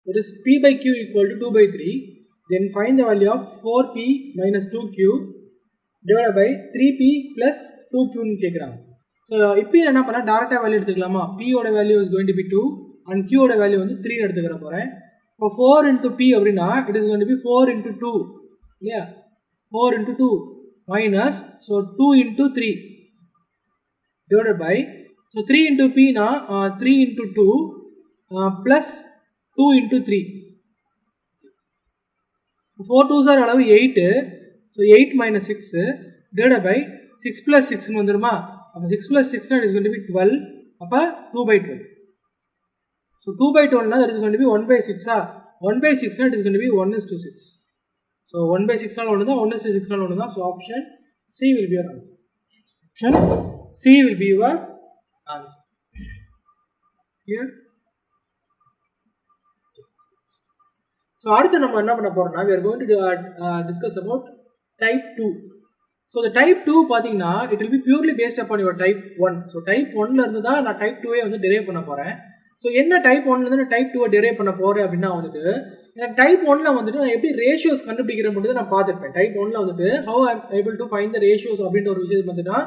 that is P by Q equal to 2 by 3. Then find the value of 4P minus 2Q divided by 3P plus 2Q ன்னு கேக்குறாங்க. So இப்போ என்ன பண்ணா டைரக்டா value எடுத்துக்கலாமா? P ஓட value is going to be 2 and Q ஓட value வந்து 3 ன்னு எடுத்துக்கற போறேன். இப்போ 4 into P அப்படினா it is going to be 4 into 2. இல்லையா? 4 into 2 minus so 2 into 3 divided by so 3 into P na 3 into 2 plus 2 into 3. 4 2s are அளவு 8. So 8 minus 6 divided by 6 plus 6 ன்னு வந்துருமா? அப்ப 6 plus 6 na it is going to be 12. அப்ப 2 by 12. So 2 by 12 na that is going to be 1 by 6 ah. 1 by 6 na it is going to be 1:6. So 1 by 6 நால 1 தான் 1:6 நால 1 தான். So option C will be your answer. Option C will be your answer. Clear? So அடுத்து நம்ம என்ன பண்ண போறோம்னா we are going to discuss about type 2. So the type 2 பாத்தீங்கன்னா it will be purely based upon your type 1. So type 1ல இருந்து தான் நான் type 2 வந்து derive பண்ண போறேன். So என்ன type 1ல இருந்து நான் type 2 derive பண்ண போறேன் அப்படினா வந்துட்டு எனக்கு type 1ல வந்துட்டு நான் எப்படி ratios கண்டுபிடிக்கிறேன்னு மட்டும் நான் பார்த்திருப்பேன். type 1ல வந்துட்டு how I am able to find the ratios அப்படின்ற ஒரு விஷயத்தை வந்துட்டா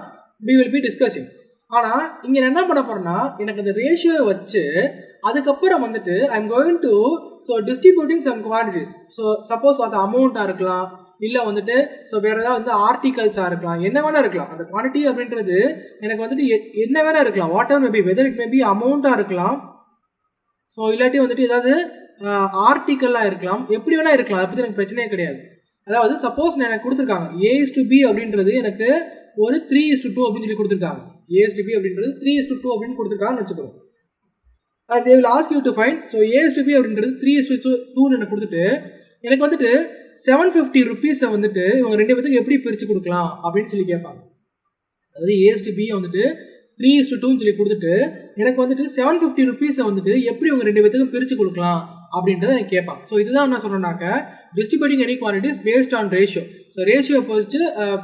we will be discussing. ஆனா இங்க என்ன பண்ண போறேன்னா எனக்கு அந்த ரேஷியோ வச்சு அதுக்கு அப்புறம் வந்துட்டு I am going to so distributing some quantities. So suppose அது அமௌண்டா இருக்கலாம் இல்ல வந்துட்டு சோ வேற ஏதாவது வந்து ஆர்டிகல்ஸா இருக்கலாம் என்ன வேணா இருக்கலாம் அந்த குவாண்டிட்டி அப்படின்றது எனக்கு வந்துட்டு என்ன வேணா இருக்கலாம் whatever may be whether it may be அமௌண்டா இருக்கலாம் சோ இல்லாட்டி வந்துட்டு ஏதாவது ஆர்டிகலா இருக்கலாம் எப்படி வேணா இருக்கலாம் அத பத்தி எனக்கு பிரச்சனையே கிடையாது அதாவது சப்போஸ் எனக்கு கொடுத்திருக்காங்க A/B அப்படின்றது எனக்கு ஒரு 3:2 அப்படி சொல்லி கொடுத்திருக்காங்க A/B அப்படின்றது 3:2 அப்படி கொடுத்திருக்காங்கன்னு வெச்சுக்கோங்க and they will ask you to find so A/B அப்படின்றது 3:2 ன்னு எனக்கு கொடுத்துட்டு எனக்கு வந்துட்டு 750 rupees வந்துட்டு இவங்க ரெண்டு பேத்துக்கு எப்படி பிரிச்சு கொடுக்கலாம் அப்படினு சொல்லி கேட்பாங்க அதாவது A/B வந்துட்டு 3:2 ன்னு சொல்லி கொடுத்துட்டு எனக்கு வந்துட்டு 750 rupees வந்துட்டு எப்படி இவங்க ரெண்டு பேத்துக்கு பிரிச்சு கொடுக்கலாம் அப்படின்றத எனக்கு கேட்பாங்க சோ இதுதான் என்ன சொல்றேனாக்க distributing any quantities based on ratio so ratio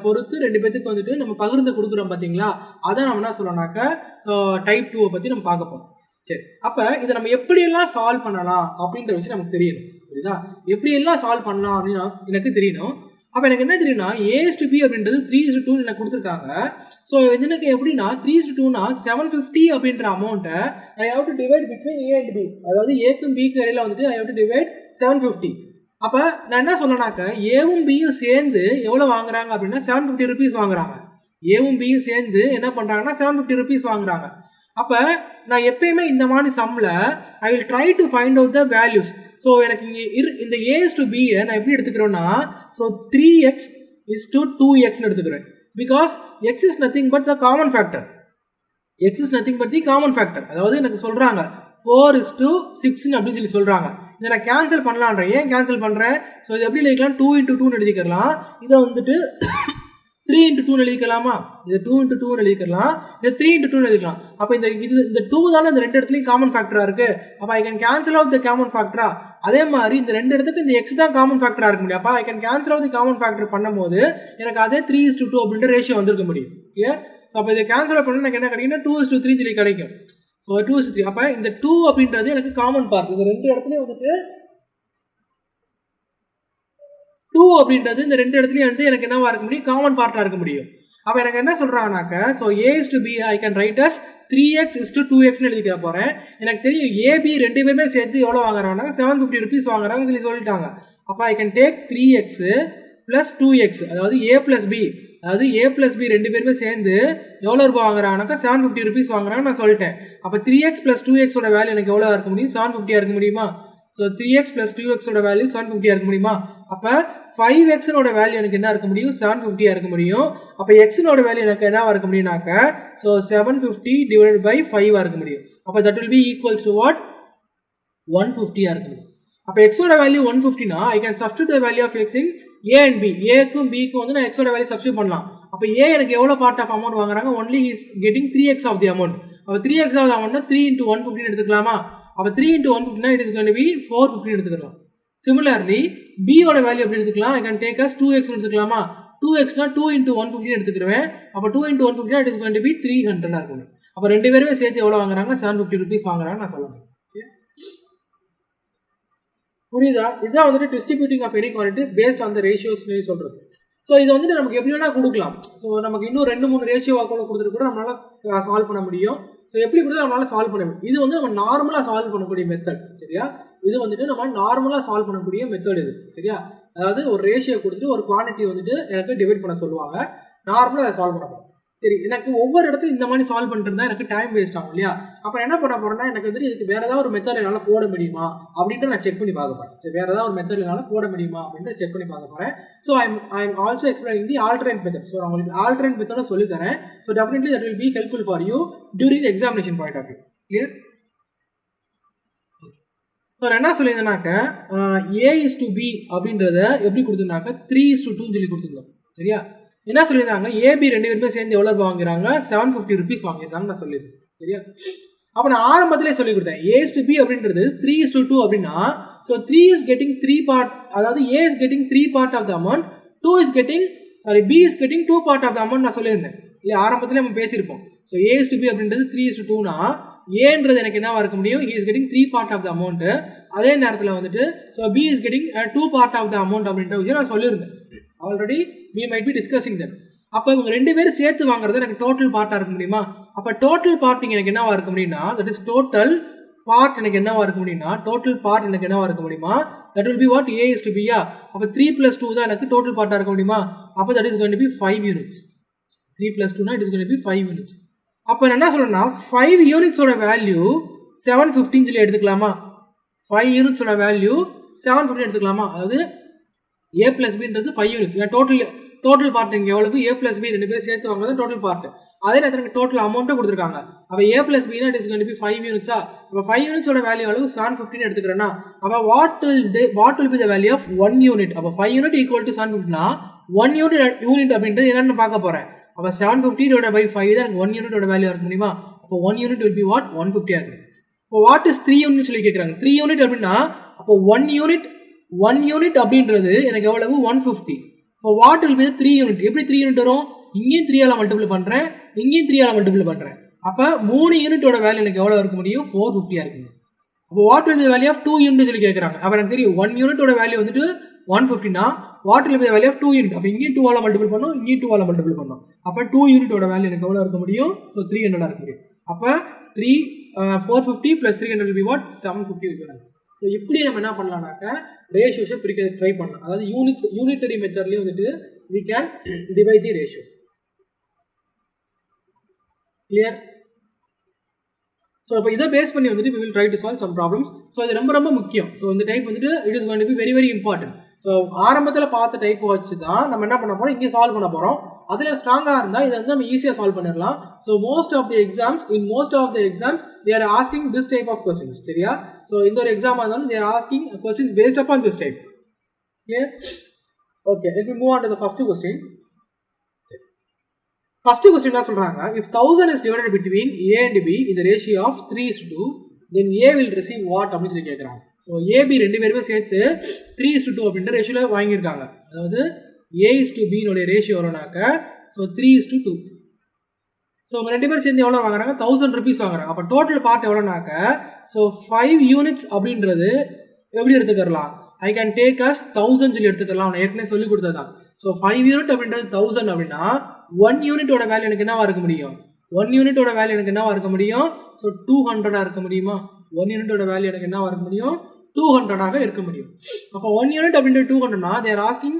பொறுத்து ரெண்டு பேத்துக்கு வந்துட்டு நம்ம பகிர்ந்து கொடுக்குறோம் பாத்தீங்களா அத நாம என்ன சொல்றோம்னாக்க சோ டைப் 2 பத்தி நம்ம பார்க்க போறோம் சரி அப்ப இத நம்ம எப்படி எல்லாம் சால்வ் பண்ணலாம் அப்படிங்கற விஷயம் நமக்கு தெரியணும் புரியுதா எப்படி எல்லாம் சால்வ் பண்ணலாம் அப்படினா எனக்கு தெரியணும் அப்ப எனக்கு என்ன தெரியும்னா A/B அப்படின்றது 3:2 எனக்கு கொடுத்திருக்காங்க சோ எனக்கு எப்படினா 3:2 னா 750 அப்படிங்கற அமௌண்ட I have to divide between A and B அதாவது A க்கும் B க்கும் இடையில வந்துட்டு I have to divide 750 அப்ப நான் என்ன சொல்லனாக்க A வும் B யும் சேர்ந்து எவ்வளவு வாங்குறாங்க அப்படினா 750 rupees வாங்குறாங்க A வும் B யும் சேர்ந்து என்ன பண்றாங்கன்னா 750 rupees வாங்குறாங்க அப்ப நான் எப்பவுமே இந்த மாதிரி சம்ல I will try to find out the values so எனக்கு இந்த A/B நான் எப்படி எடுத்துக்கறேன்னா so 3x is to 2x ன்னு எடுத்துக்கறேன் because x is nothing but the common factor x is nothing but the common factor அதாவது எனக்கு சொல்றாங்க 4 is to 6 ன்னு அப்படி சொல்லி சொல்றாங்க இத நான் கேன்சல் பண்ணலாம்ன்றேன் ஏன் கேன்சல் பண்றேன் சோ இது எப்படி எழுதிக்கலாம் 2 into 2 ன்னு எழுதிக்கலாம் இத வந்துட்டு 3 into 2 ன்னு எழுதிக்கலாமா இது 2 into 2 ன்னு எழுதிக்கலாம் இது 3 into 2 ன்னு எழுதிக்கலாம் அப்ப இந்த 2 தான இந்த ரெண்டு இடத்துலயும் காமன் ஃபேக்டரா இருக்கு அப்ப I can cancel out the common factor அதே மாதிரி இந்த ரெண்டு இடத்துக்கு இந்த x தான் காமன் ஃபேக்டரா இருக்க முடியும் அப்ப I can cancel out the common factor பண்ணும்போது எனக்கு அதே 3:2 அப்படிங்கற ரேஷியோ வந்திருக்க முடியும் கிளியர் சோ அப்ப இத கேன்சல் பண்ணா எனக்கு என்ன கிடைக்கும்னா 2:3 சொல்லி கிடைக்கும் சோ 2:3 அப்ப இந்த 2 அப்படின்றது எனக்கு காமன் பார்ட் இந்த ரெண்டு இடத்துலயும் வந்துட்டு 2 அப்படின்றது இந்த ரெண்டு இடத்துலயும் வந்து எனக்கு என்னவா இருக்க முடியும் காமன் பார்ட்டா இருக்க முடியும் அப்ப எனக்கு என்ன சொல்றாங்கனாக்க so A/B I can write as 3x is to 2x ன்னு எழுதிக்க போறேன் எனக்கு தெரியும் AB ரெண்டு பேருமே சேர்த்து எவ்வளவு வாங்குறாங்கன்னா 750 rupees வாங்குறாங்கன்னு சொல்லிட்டாங்க அப்ப I can take 3x plus 2x அதாவது A plus B அதாவது A plus B ரெண்டு பேருமே சேர்ந்து எவ்வளவு ரூபாய் வாங்குறாங்கனாக்க 750 rupees வாங்குறாங்க நான் சொல்லிட்டேன் அப்ப 3x plus 2x ஓட வேல்யூ எனக்கு எவ்வளவு இருக்க முடியும் 750 இருக்க முடியுமா சோ 3x plus 2x ஓட வேல்யூ 750 இருக்க முடியுமா அப்ப 5x ஓட வேல்யூ எனக்கு என்ன இருக்க முடியும் 750 இருக்க முடியும் அப்ப x ஓட வேல்யூ எனக்கு என்னவா இருக்க முடியும்னாக்க சோ 750 divided by 5 இருக்க முடியும் அப்ப that will be equals to what 150 இருக்க முடியும் அப்ப x ஓட வேல்யூ 150 னா I can substitute the value of x in A and B A க்கும் B க்கும் வந்து நான் x ஓட வேல்யூ சப்ஸ்டிட்யூட் பண்ணலாம் அப்ப A எனக்கு எவ்வளவு பார்ட் ஆஃப் அமௌண்ட் வாங்குறாங்க only is getting 3x of the amount அப்ப 3x of the amount 3 into 150 ன்னு எடுத்துக்கலாமா அப்ப 3 into 150 னா it is going to be 450 எடுத்துக்கலாம் similarly B ஓட வேல்யூ எப்படி எடுத்துக்கலாம் I can take as 2x எடுத்துக்கலாமா 2x னா 2 into 150 எடுத்துக்கிறேன் அப்ப 2 into 150 it is going to be 300 இருக்கும் அப்ப ரெண்டு பேருமே சேர்த்து எவ்வளவு வாங்குறாங்க 750 rupees வாங்குறாங்க நான் சொல்றேன் புரியுதா? இதுதான் வந்துட்டு distributing of any quantities based on the ratios சொல்றது. ஸோ இது வந்துட்டு நமக்கு எப்படி வேணா கொடுக்கலாம். ஸோ நமக்கு இன்னும் 2-3 ரேஷியோவாக கூட கொடுத்துட்டு கூட நம்மளால சால்வ் பண்ண முடியும். ஸோ எப்படி கொடுத்து நம்மளால சால்வ் பண்ண முடியும். இது வந்து நம்ம நார்மலாக சால்வ் பண்ணக்கூடிய மெத்தட். சரியா? இது வந்துட்டு நம்ம நார்மலாக சால்வ் பண்ணக்கூடிய மெத்தட் இது. சரியா? அதாவது ஒரு ரேஷியோ கொடுத்துட்டு ஒரு குவான்டிட்டி வந்துட்டு எனக்கு டிவைட் பண்ண சொல்லுவாங்க. நார்மலாக அதை சால்வ் பண்ண. சரி, எனக்கு ஒவ்வொரு இடத்துலையும் இந்த மாதிரி சால்வ் பண்ணிட்டு இருந்தா எனக்கு டைம் வேஸ்ட் ஆகும் இல்லையா? அப்புறம் என்ன பண்ண போறேன்னா எனக்கு வந்துட்டு இதுக்கு வேற ஏதாவது ஒரு மெத்தட் என்னால போட முடியுமா அப்படின்ட்டு நான் செக் பண்ணி பார்க்க போறேன். சரி, வேற ஏதாவது ஒரு மெத்தட் என்னால போட முடியுமா அப்படின்ட்டு செக் பண்ணி பார்க்க போறேன். So I am also explaining the alternate method. So உங்களுக்கு ஆல்டர்னேட் மெத்தடும் சொல்லி தரேன். So definitely that will be helpful for you during examination point of view. Clear? So என்ன சொல்லியிருந்தேனாக்க A:B அப்படின்றத எப்படி கொடுத்துருந்தாக்க 3:2 சொல்லி கொடுத்துருந்தோம். சரியா? என்ன சொல்லியிருந்தாங்க, ஏபி 2 பேருமே சேர்ந்து எவ்வளவு வாங்குறாங்க, 750 rupees வாங்கியிருந்தாங்க நான் சொல்லியிருந்தேன். சரியா? அப்ப நான் ஆரம்பத்திலே சொல்லி கொடுத்தேன் A:B அப்படின்றது 3:2 அப்படின்னா, so 3 is getting 3 part, அதாவது A is getting 3 part of the amount, B is getting 2 part of the amount நான் சொல்லியிருந்தேன் இல்லையா? ஆரம்பத்திலே நம்ம பேசியிருப்போம். ஸோ A:B அப்படின்றது 3:2னா ஏன்றது எனக்கு என்னவா இருக்க முடியும், he is getting 3 part of the amount. அதே நேரத்தில் வந்துட்டு so B is getting 2 part of the amount அப்படின்ற விஷயம் நான் சொல்லியிருந்தேன். Already we might be discussing them. அப்போ இவங்க 2 பேரும் சேர்த்து வாங்குறது எனக்கு டோட்டல் பார்ட்டா இருக்க முடியுமா? அப்போ டோட்டல் பார்ட் எனக்கு என்னவா இருக்க முடியும்னா, that is total part எனக்கு என்னவா இருக்க முடியும்னா, டோட்டல் பார்ட் எனக்கு என்னவா இருக்க முடியுமா, that will be what, A:B. அப்போ 3 + 2 தான் எனக்கு டோட்டல் பார்ட்டா இருக்க முடியுமா? அப்போ that is going to be 5 units. 3 + 2 னா it is going to be 5 units. அப்போ என்ன சொல்றேன்னா 5 units ஓட வேல்யூ 715 சொல்லி எடுத்துக்கலாமா? 5 units ஓட வேல்யூ 715 எடுத்துக்கலாமா? அதாவது A + Bன்றது 5 units. டோட்டல் பார்ட் இங்க எவ்வளவு, A + B 2 பேரும் சேர்த்து வாங்குறது டோட்டல் பார்ட். அதே நேரத்துல டோட்டல் அமௌண்ட்டும் கொடுத்திருக்காங்க. அப்ப A + B னா it is going to be 5 units. அப்ப 5 units ஓட வேல்யூ எவ்வளவு, 715 எடுத்துக்கறேனா, அப்ப what will be the value of 1 unit? அப்ப 5 unit equal to 715 னா 1 unit அப்படின்றது என்னன்னு பார்க்க போறேன். அப்ப 750 divided by 5 தான் எனக்கு 1 unit ஓட வேல்யூ இருக்க முடியுமா? அப்ப 1 unit will be what, 150 ஆகும். அப்ப what is 3 units சொல்லி கேக்குறாங்க. 3 unit அப்படினா அப்ப 1 unit அப்படின்றது எனக்கு எவ்வளவு, 150. அப்ப what will be the 3 unit? எப்படி 3 unit வரும், இங்கேயும் 3 ஆல மல்டிப்ளை பண்றேன், இங்கேயும் 3 ஆல மல்டிப்ளை பண்றேன். அப்ப 3 யூனிட்டோட வேல்யூ எனக்கு எவ்வளவு இருக்க முடியும், 450 இருக்கு. அப்ப what will be the value of 2 unit சொல்லி கேக்குறாங்க. அப்ப எனக்கு தெரியும் 1 யூனிட்டோட வேல்யூ வந்துட்டு 150 னா what will be the value of 2 unit? அப்ப இங்கேயும் 2 ஆல மல்டிப்ளை பண்ணனும், இங்கேயும் 2 ஆல மல்டிப்ளை பண்ணனும். அப்ப 2 யூனிட்டோட வேல்யூ எனக்கு எவ்வளவு இருக்க முடியும், சோ 300 இருக்க முடியும். அப்ப 450 plus 300 will be what, 750 இருக்கும். சோ இப்படி நம்ம என்ன பண்ணலாம்னாக்க ரேஷியோஸை பிரிக்க ட்ரை பண்ணலாம். அதாவது யூனிட்டரி மெத்தட்லயே வந்துட்டு we can divide the ratios. Clear? So அப்ப இத பேஸ் பண்ணி வந்துட்டு we will try to solve some problems. So இது ரொம்ப முக்கியம். So இந்த டைப் வந்துட்டு it is going to be very very important. So ஆரம்பத்துல பார்த்த டைப் வச்சு தான் நம்ம என்ன பண்ண போறோம், இங்க சால்வ் பண்ண போறோம். அதுல ஸ்ட்ராங்கா இருந்தா இத வந்து நம்ம ஈஸியா சால்வ் பண்ணிரலாம். So in most of the exams they are asking this type of questions. சரியா? So இந்த ஒரு எக்ஸாம் ஆனாலும் they are asking questions based upon this type. Clear? Okay, let me move on to the first question. First question என்ன சொல்றாங்க, if 1000 is divided between A and B in the ratio of 3:2, then A will receive what அப்படி சொல்லி கேக்குறாங்க. So AB 2 பேருமே சேர்த்து 3:2 அப்படின்ற ரேஷியோல வாங்கி இருக்காங்க. அதாவது A:B னுடைய ரேஷியோ வரனாக்க so 3:2. So அவங்க 2 பேரும் சேர்ந்து எவ்வளவு வாங்குறாங்க, 1000 rupees வாங்குறாங்க. அப்ப டோட்டல் பார்ட் எவ்வளவுனாக்க so 5 units அப்படின்றது எப்படி எடுத்துக்கலாம், I can take as 1000 சொல்லி எடுத்துக்கலாம். நான் ஏற்கனவே சொல்லி கொடுத்ததான். So 5 unit அப்படின்றது 1000 அப்படின்னா 1 unit ஓட வேல்யூ எனக்கு என்னவா இருக்க முடியும், 1 unit ஓட வேல்யூ எனக்கு என்னவா இருக்க முடியும், so 200 இருக்க முடியுமா? 1 unit ஓட வேல்யூ எனக்கு என்னவா இருக்க முடியும், 200 ஆக இருக்க முடியும். அப்ப 1 unit அப்படின்றது 200 னா they are asking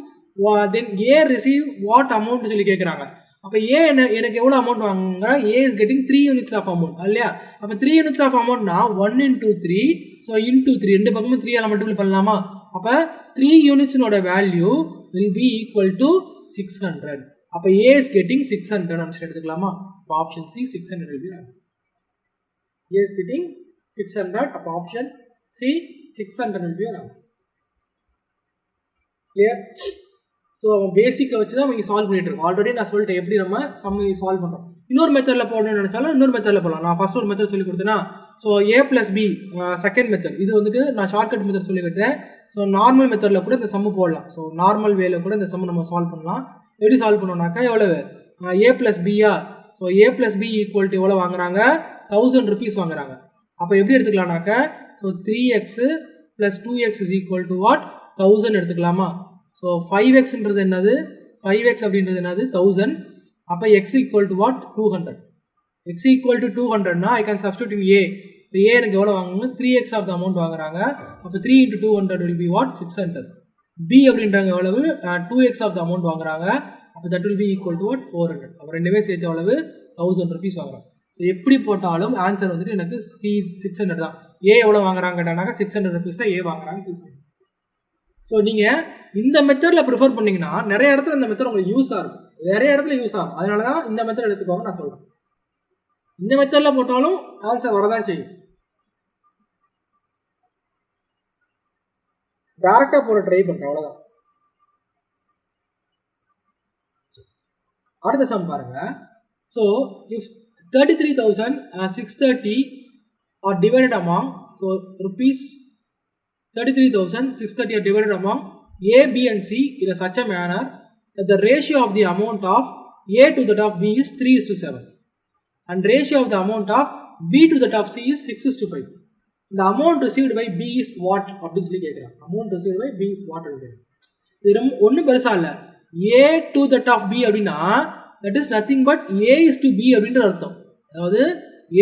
then A receive what amount சொல்லி கேக்குறாங்க. அப்ப A எனக்கு எவ்வளவு அமௌண்ட் வாங்குங்க, A is getting 3 units of amount இல்லையா? அப்ப 3 units of amount னா 1 into 3, so into 3 ரெண்டு பக்கமும் 3 ஆல மல்டிப்ளை பண்ணலாமா? அப்ப 3 units ஓட value will be equal to 600. அப்ப A is getting 600 நம்ம எடுத்துக்கலாமா? அப்ப option C 600 will be answer. A is getting 600, அப்ப option C 600 will be answer. Clear? So பேசிக்கை வச்சு தான் நம்ம சால்வ் பண்ணிட்டு இருக்கோம். ஆல்ரெடி நான் சொல்லிட்டேன் எப்படி நம்ம சம் சால்வ் பண்றோம். இன்னொரு மெத்தட்ல போடணும்னு நினைச்சாலும் இன்னொரு மெத்தட்ல போடலாம். நான் ஃபர்ஸ்ட் ஒரு மெத்தட் சொல்லி கொடுத்தேனா, so A + B second method, இது வந்துட்டு நான் ஷார்ட்கட் மெத்தட் சொல்லி கொடுத்தேன். ஸோ நார்மல் மெத்தட்ல கூட இந்த சம்மு போடலாம். ஸோ நார்மல் வேல கூட இந்த சம்மு நம்ம சால்வ் பண்ணலாம். எப்படி சால்வ் பண்ணோம்னாக்கா எவ்வளவு A + B so A + B equal to எவ்வளவு வாங்குறாங்க, 1000 rupees வாங்குறாங்க. அப்போ எப்படி எடுத்துக்கலாம்னாக்கா so 3x plus 2x is equal to what? 1000 எடுத்துக்கலாமா? So 5x என்றது என்னது? 5x அப்படின்றது என்னது? 1000. அப்ப x equal to what? 200. x equal to 200 னா I can substitute in a. இப்போ a எனக்கு எவ்வளவு வாங்குங்க? 3x of the amount வாங்குறாங்க. அப்ப 3 into 200 will be what? 600. b அப்படின்றாங்க எவ்வளவு? 2x of the amount வாங்குறாங்க. அப்ப that will be equal to what? 400. அப்ப ரெண்டுமே சேர்த்து எவ்வளவு? 1000 rupees வாங்குறாங்க. ஸோ எப்படி போட்டாலும் ஆன்சர் வந்துட்டு எனக்கு சி 600 தான். ஏ எவ்வளோ வாங்குறாங்கன்னாக்கா 600 rupees தான் ஏ வாங்குறாங்க. ஸோ நீங்கள் இந்த மெத்தடில் ப்ரிஃபர் பண்ணிங்கன்னா நிறைய இடத்துல இந்த மெத்தட் உங்களுக்கு யூஸாக இருக்கும், நிறைய இடத்துல யூஸ் ஆகும். அதனால தான் இந்த மெத்தட் எடுத்துக்கோங்க நான் சொல்கிறேன். இந்த மெத்தடில் போட்டாலும் ஆன்சர் வரதான் செய்யும். டேரக்டாக போட ட்ரை பண்ணுறேன், அவ்வளோதான். அடுத்த சம் பாருங்க. So if 33,630 are divided among, so rupees 33,630 are divided among A, B and C in a such a manner that the ratio of the amount of A to that of B is 3:7 and ratio of the amount of B to that of C is 6:5. The amount received by B is what? அப்படின்னு சொல்லி கேட்குறாங்க. amount received by B is what அப்படின்னு. இது ஒன்றும் பெருசா இல்லை. A to that of B அப்படின்னா that is nothing but A is to B அப்படின்ற அர்த்தம். அதாவது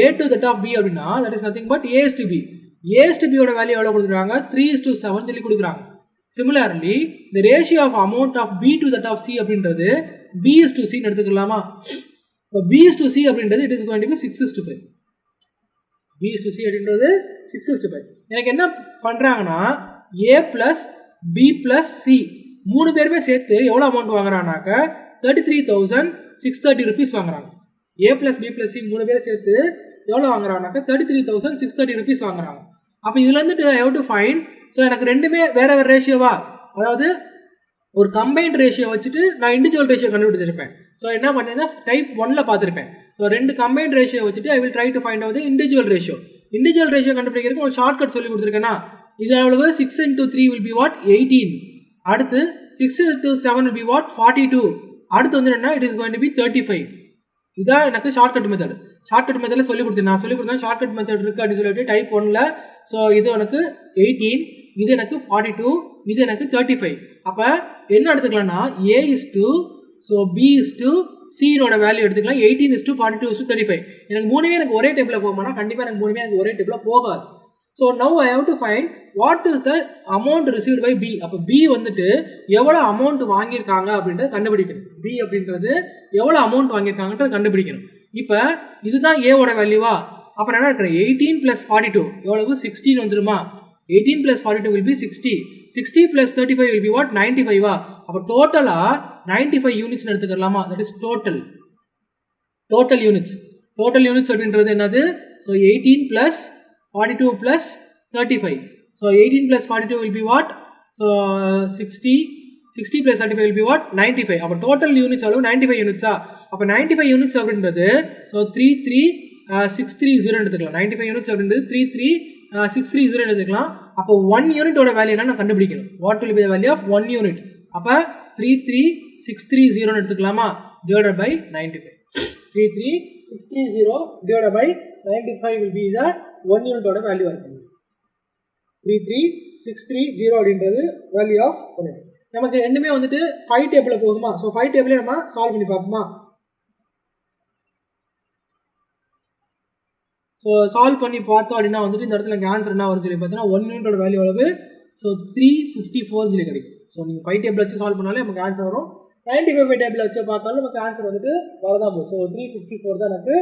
A to that of B அப்படின்னா that is nothing but A is to B. A is to B ஓட வேல்யூ எவ்வளவு கொடுக்குறாங்க? 3:7 சொல்லி கொடுக்குறாங்க. Similarly, the ratio of amount of B to that of C அப்படின்றது B is to C எடுத்துக்கலாமா? இப்போ B is to C அப்படின்றது it is going to be 6:5. B is to C அப்படின்றது 6:5. எனக்கு என்ன பண்றாங்கன்னா A plus B plus C மூணு பேருமே சேர்த்து எவ்வளவு அமௌண்ட் வாங்குறாங்கனாக்க 33,630 rupees வாங்குறாங்க. A plus B plus C மூணு பேரும் சேர்த்து எவ்வளவு வாங்குறாங்கனாக்க 33,630 rupees வாங்குறாங்க. அப்ப இதுல இருந்துட்டு I have to find, so எனக்கு ரெண்டுமே வேற வேற ரேஷியோவா, அதாவது ஒரு கம்பைன்ட் ரேஷியோ வச்சுட்டு நான் இண்டிவிஜுவல் ரேஷியோ கண்டுபிடிச்சிருப்பேன். ஸோ என்ன பண்ணேன்னா டைப் 1ல பார்த்துருப்பேன். ஸோ ரெண்டு கம்பைன்ட் ரேஷியோ வச்சுட்டு I will try to find out individual ratio. Individual ratio கண்டுபிடிக்கிறதுக்கு ஒரு ஷார்ட்கட் சொல்லி கொடுத்துருக்கேன்னா இது எவ்வளவு? 6 into 3 will be what? 18. அடுத்து 6 into 7 will be what? 42. அடுத்து வந்து என்ன? it is going to be 35. இதான் எனக்கு ஷார்ட்கட் மெத்தட். ஷார்ட்கட் மெத்தட்ல சொல்லி கொடுத்தேன், நான் சொல்லி கொடுத்தேன் ஷார்ட்கட் மெத்தட் இருக்கு அப்படின்னு சொல்லிட்டு டைப் 1ல. ஸோ இது எனக்கு 18, இது எனக்கு 42, இது எனக்கு 35. அப்ப என்ன எடுத்துக்கலாம்னா A is to, so B is to C னோட வேல்யூ எடுத்துக்கலாம். 18 is to 42 is to 35. எனக்கு மூணுமே எனக்கு ஒரே டேபிள்ல போகுமானா கண்டிப்பா எனக்கு மூணுமே எனக்கு ஒரே டேபிள்ல போகாது. So now I have to find what is the amount received by B. அப்ப B வந்துட்டு எவ்வளவு அமௌண்ட் வாங்கியிருக்காங்க அப்படின்றத கண்டுபிடிக்கணும். B அப்படின்றது எவ்வளவு அமௌண்ட் வாங்கியிருக்காங்கன்றத கண்டுபிடிக்கணும். இப்ப இதுதான் A ஓட வேல்யூவா? அப்ப என்ன இருக்கு? 18 plus 42 எவ்வளவு? 16 வந்துருமா? 18 plus 42 will be 60. 60 plus 35 will be what? 95. அப்ப டோட்டலா 95 யூனிட்ஸ் எடுத்துக்கலாமா? that is total units. total units அப்படின்றது என்னது? so 18 plus 42 plus 35. so 18 plus 42 will be what? so 60 plus 35 will be what? 95. அப்ப total units எவ்வளவு? 95 units. அப்ப 95 units அப்படின்றது so 33630 எடுத்துக்கலாம். 95 units அப்படின்றது 33630 எடுத்துக்கலாம். அப்ப 1 யூனிட் ஓட வேல்யூ என்ன கண்டுபிடிக்கணும்? what will be the value of 1 unit? அப்ப 33630 எடுத்துக்கலாமா? divided by 95. 33630 divided by 95 will be the 1 unit ஓட வேல்யூ இருக்கும். 33630 அப்படின்றது வேல்யூ ஆஃப் 1 unit. நமக்கு ரெண்டுமே வந்துட்டு 5 டேபிள்ல போகுமா? சோ 5 டேபிளே நம்ம சால்வ் பண்ணி பார்ப்போமா? சோ சால்வ் பண்ணி பார்த்தோம் அப்படின்னா வந்துட்டு இந்த இடத்துல ஆன்சர் என்ன வரும்னு சொல்லி பார்த்தீங்கன்னா 1 யூனிட்டோட வேல்யூ எவ்வளவு? சோ 354 சொல்லி கிடைக்கும். சோ நீங்க 5 டேபிள் வச்சு சால்வ் பண்ணாலே நமக்கு ஆன்சர் வரும். 95 டேபிள் வச்சு பார்த்தாலும் நமக்கு ஆன்சர் வந்துட்டு வரதான் போகும். சோ 354 தான் நமக்கு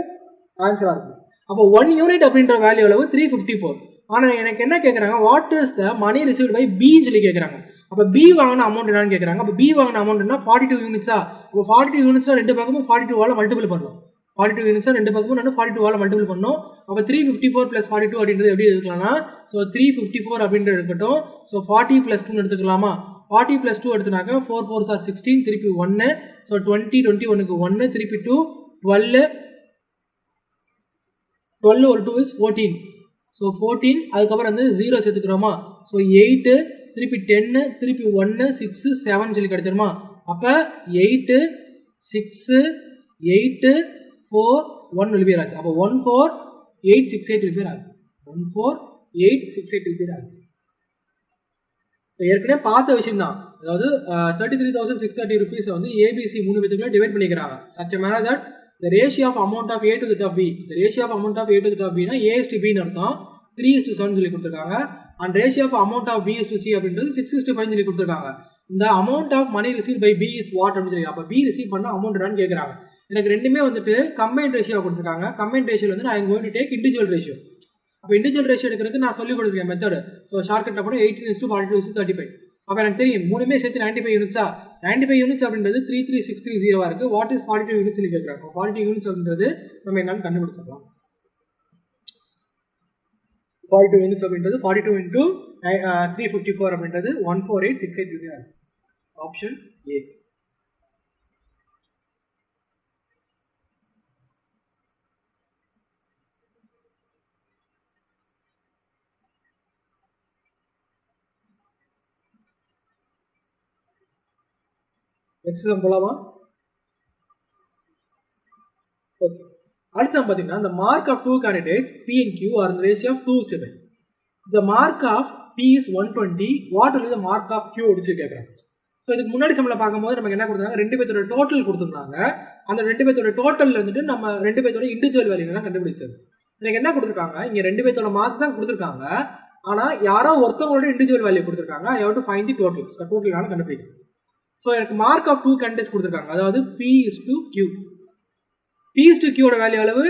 ஆன்சரா இருக்கும். அப்போ 1 யூனிட் அப்படின்ற வேல்யூ எவ்வளவு? 354. ஆனா எனக்கு என்ன கேக்குறாங்க? What is the money received by B சொல்லி கேக்குறாங்க. அப்ப பி வாங்கின அமௌண்ட் என்னன்னு கேக்குறாங்க. அப்ப பி வாங்கின அமௌண்ட் என்ன? 42 யூனிட்ஸா? அப்ப 42 யூனிட்ஸ்னா ரெண்டு பக்கமும் 42 ஆல மல்டிபிள் பண்ணனும். 42 யூனிட்ஸ்னா ரெண்டு பக்கமும் நான் 42 ஆல மல்டிபிள் பண்ணனும். அப்ப 354 plus 42 அப்படின்றது எப்படி எடுக்கலாம்னா சோ 354 அப்படின்றது இருக்கட்டும். சோ 40 plus 2 எடுத்துக்கலாமா? 40 plus 2 எடுத்தனாக்க 4 4s are 16, திருப்பி 1. சோ 20 21க்கு 1, திருப்பி 2 12 ஒரு 2 is 14. so 14 அதுக்கு அப்புறம் வந்து 0 சேர்த்துக்கறோமா? so 8 திருப்பி 10 திருப்பி 1 6 7 சொல்லி கிடைச்சிருமா? அப்ப 8 6 8 4 1 will be answer. அப்ப 14868 will be answer. 14868 will be answer. ஏற்கனவே பார்த்த விஷயம் தான். அதாவது 33,630 rupees வந்து ஏபிசி 3 பேத்துக்குள்ள டிவைட் பண்ணிக்கிறாங்க. such a manner that the ratio of amount of A to the top B, the ratio of amount of A to the top B னா A is to B ன்னு அர்த்தம். 3:7 சொல்லி கொடுத்துருக்காங்க. and ratio of amount of B is to C அப்படின்றது 6:5 சொல்லி கொடுத்துருக்காங்க. இந்த amount of money received by B is what அப்படின்னு சொல்லி அப்போ B ரிசீவ் பண்ண அமௌண்ட் என்னன்னு கேட்குறாங்க. எனக்கு ரெண்டுமே வந்துட்டு கம்பைன்ட் ரேஷியோ கொடுத்துருக்காங்க. கம்பைன்ட் ரேஷியோ வந்து நான் going to take individual ratio. அப்போ இண்டிவிஜுவல் ரேஷியோ எடுக்கிறதுக்கு நான் சொல்லி கொடுத்துருக்கேன் மெத்தட். ஸோ ஷார்ட்கட் அப்புறம் 18:42:35. அப்போ எனக்கு தெரியும் மூணுமே சேர்த்து 95 யூனிட்ஸா. 95 யூனிட்ஸ் அப்படின்றது 33630 இருக்கு. வாட் இஸ் 42 யூனிட்ஸ் கேட்குறாங்க. 42 யூனிட்ஸ் அப்படின்றது நம்ம என்னன்னு கண்டுபிடிச்சிடலாம். 42 யூனிட்ஸ் அப்படின்றது 42 into 354 அப்படின்றது 14868 ஆப்ஷன் ஏ. நெக்ஸ்ட் சம் போலாமா? ஓகே, அடுத்த சம் பார்த்தீங்கன்னா the mark of two candidates P and Q are in the ratio of 2:5. the mark of P is 120. what will be the mark of Q அப்படின்னு கேட்குறாங்க. So இதுக்கு முன்னாடி சம்மில் பார்க்கும்போது நமக்கு என்ன கொடுத்தாங்க, ரெண்டு பேர்த்தோட டோட்டல் கொடுத்துருந்தாங்க. அந்த ரெண்டு பேர்த்தோட டோட்டல் வந்துட்டு நம்ம ரெண்டு பேர்த்தோட இண்டிவிஜுவல் வேல்யூ கண்டுபிடிச்சது. எனக்கு என்ன கொடுத்துருக்காங்க, இங்கே ரெண்டு பேர்த்தோட மார்க் தான் கொடுத்துருக்காங்க. ஆனால் யாரோ ஒருத்தவங்களோட இண்டிவிஜுவல் வேல்யூ கொடுத்துருக்காங்க. I have to find the total. So டோட்டலான கண்டுபிடிக்கணும். ஸோ எனக்கு மார்க் ஆஃப் டூ கேண்டிடேட்ஸ் கொடுத்துருக்காங்க. அதாவது P:Q. P:Qயோட வேல்யூ அளவு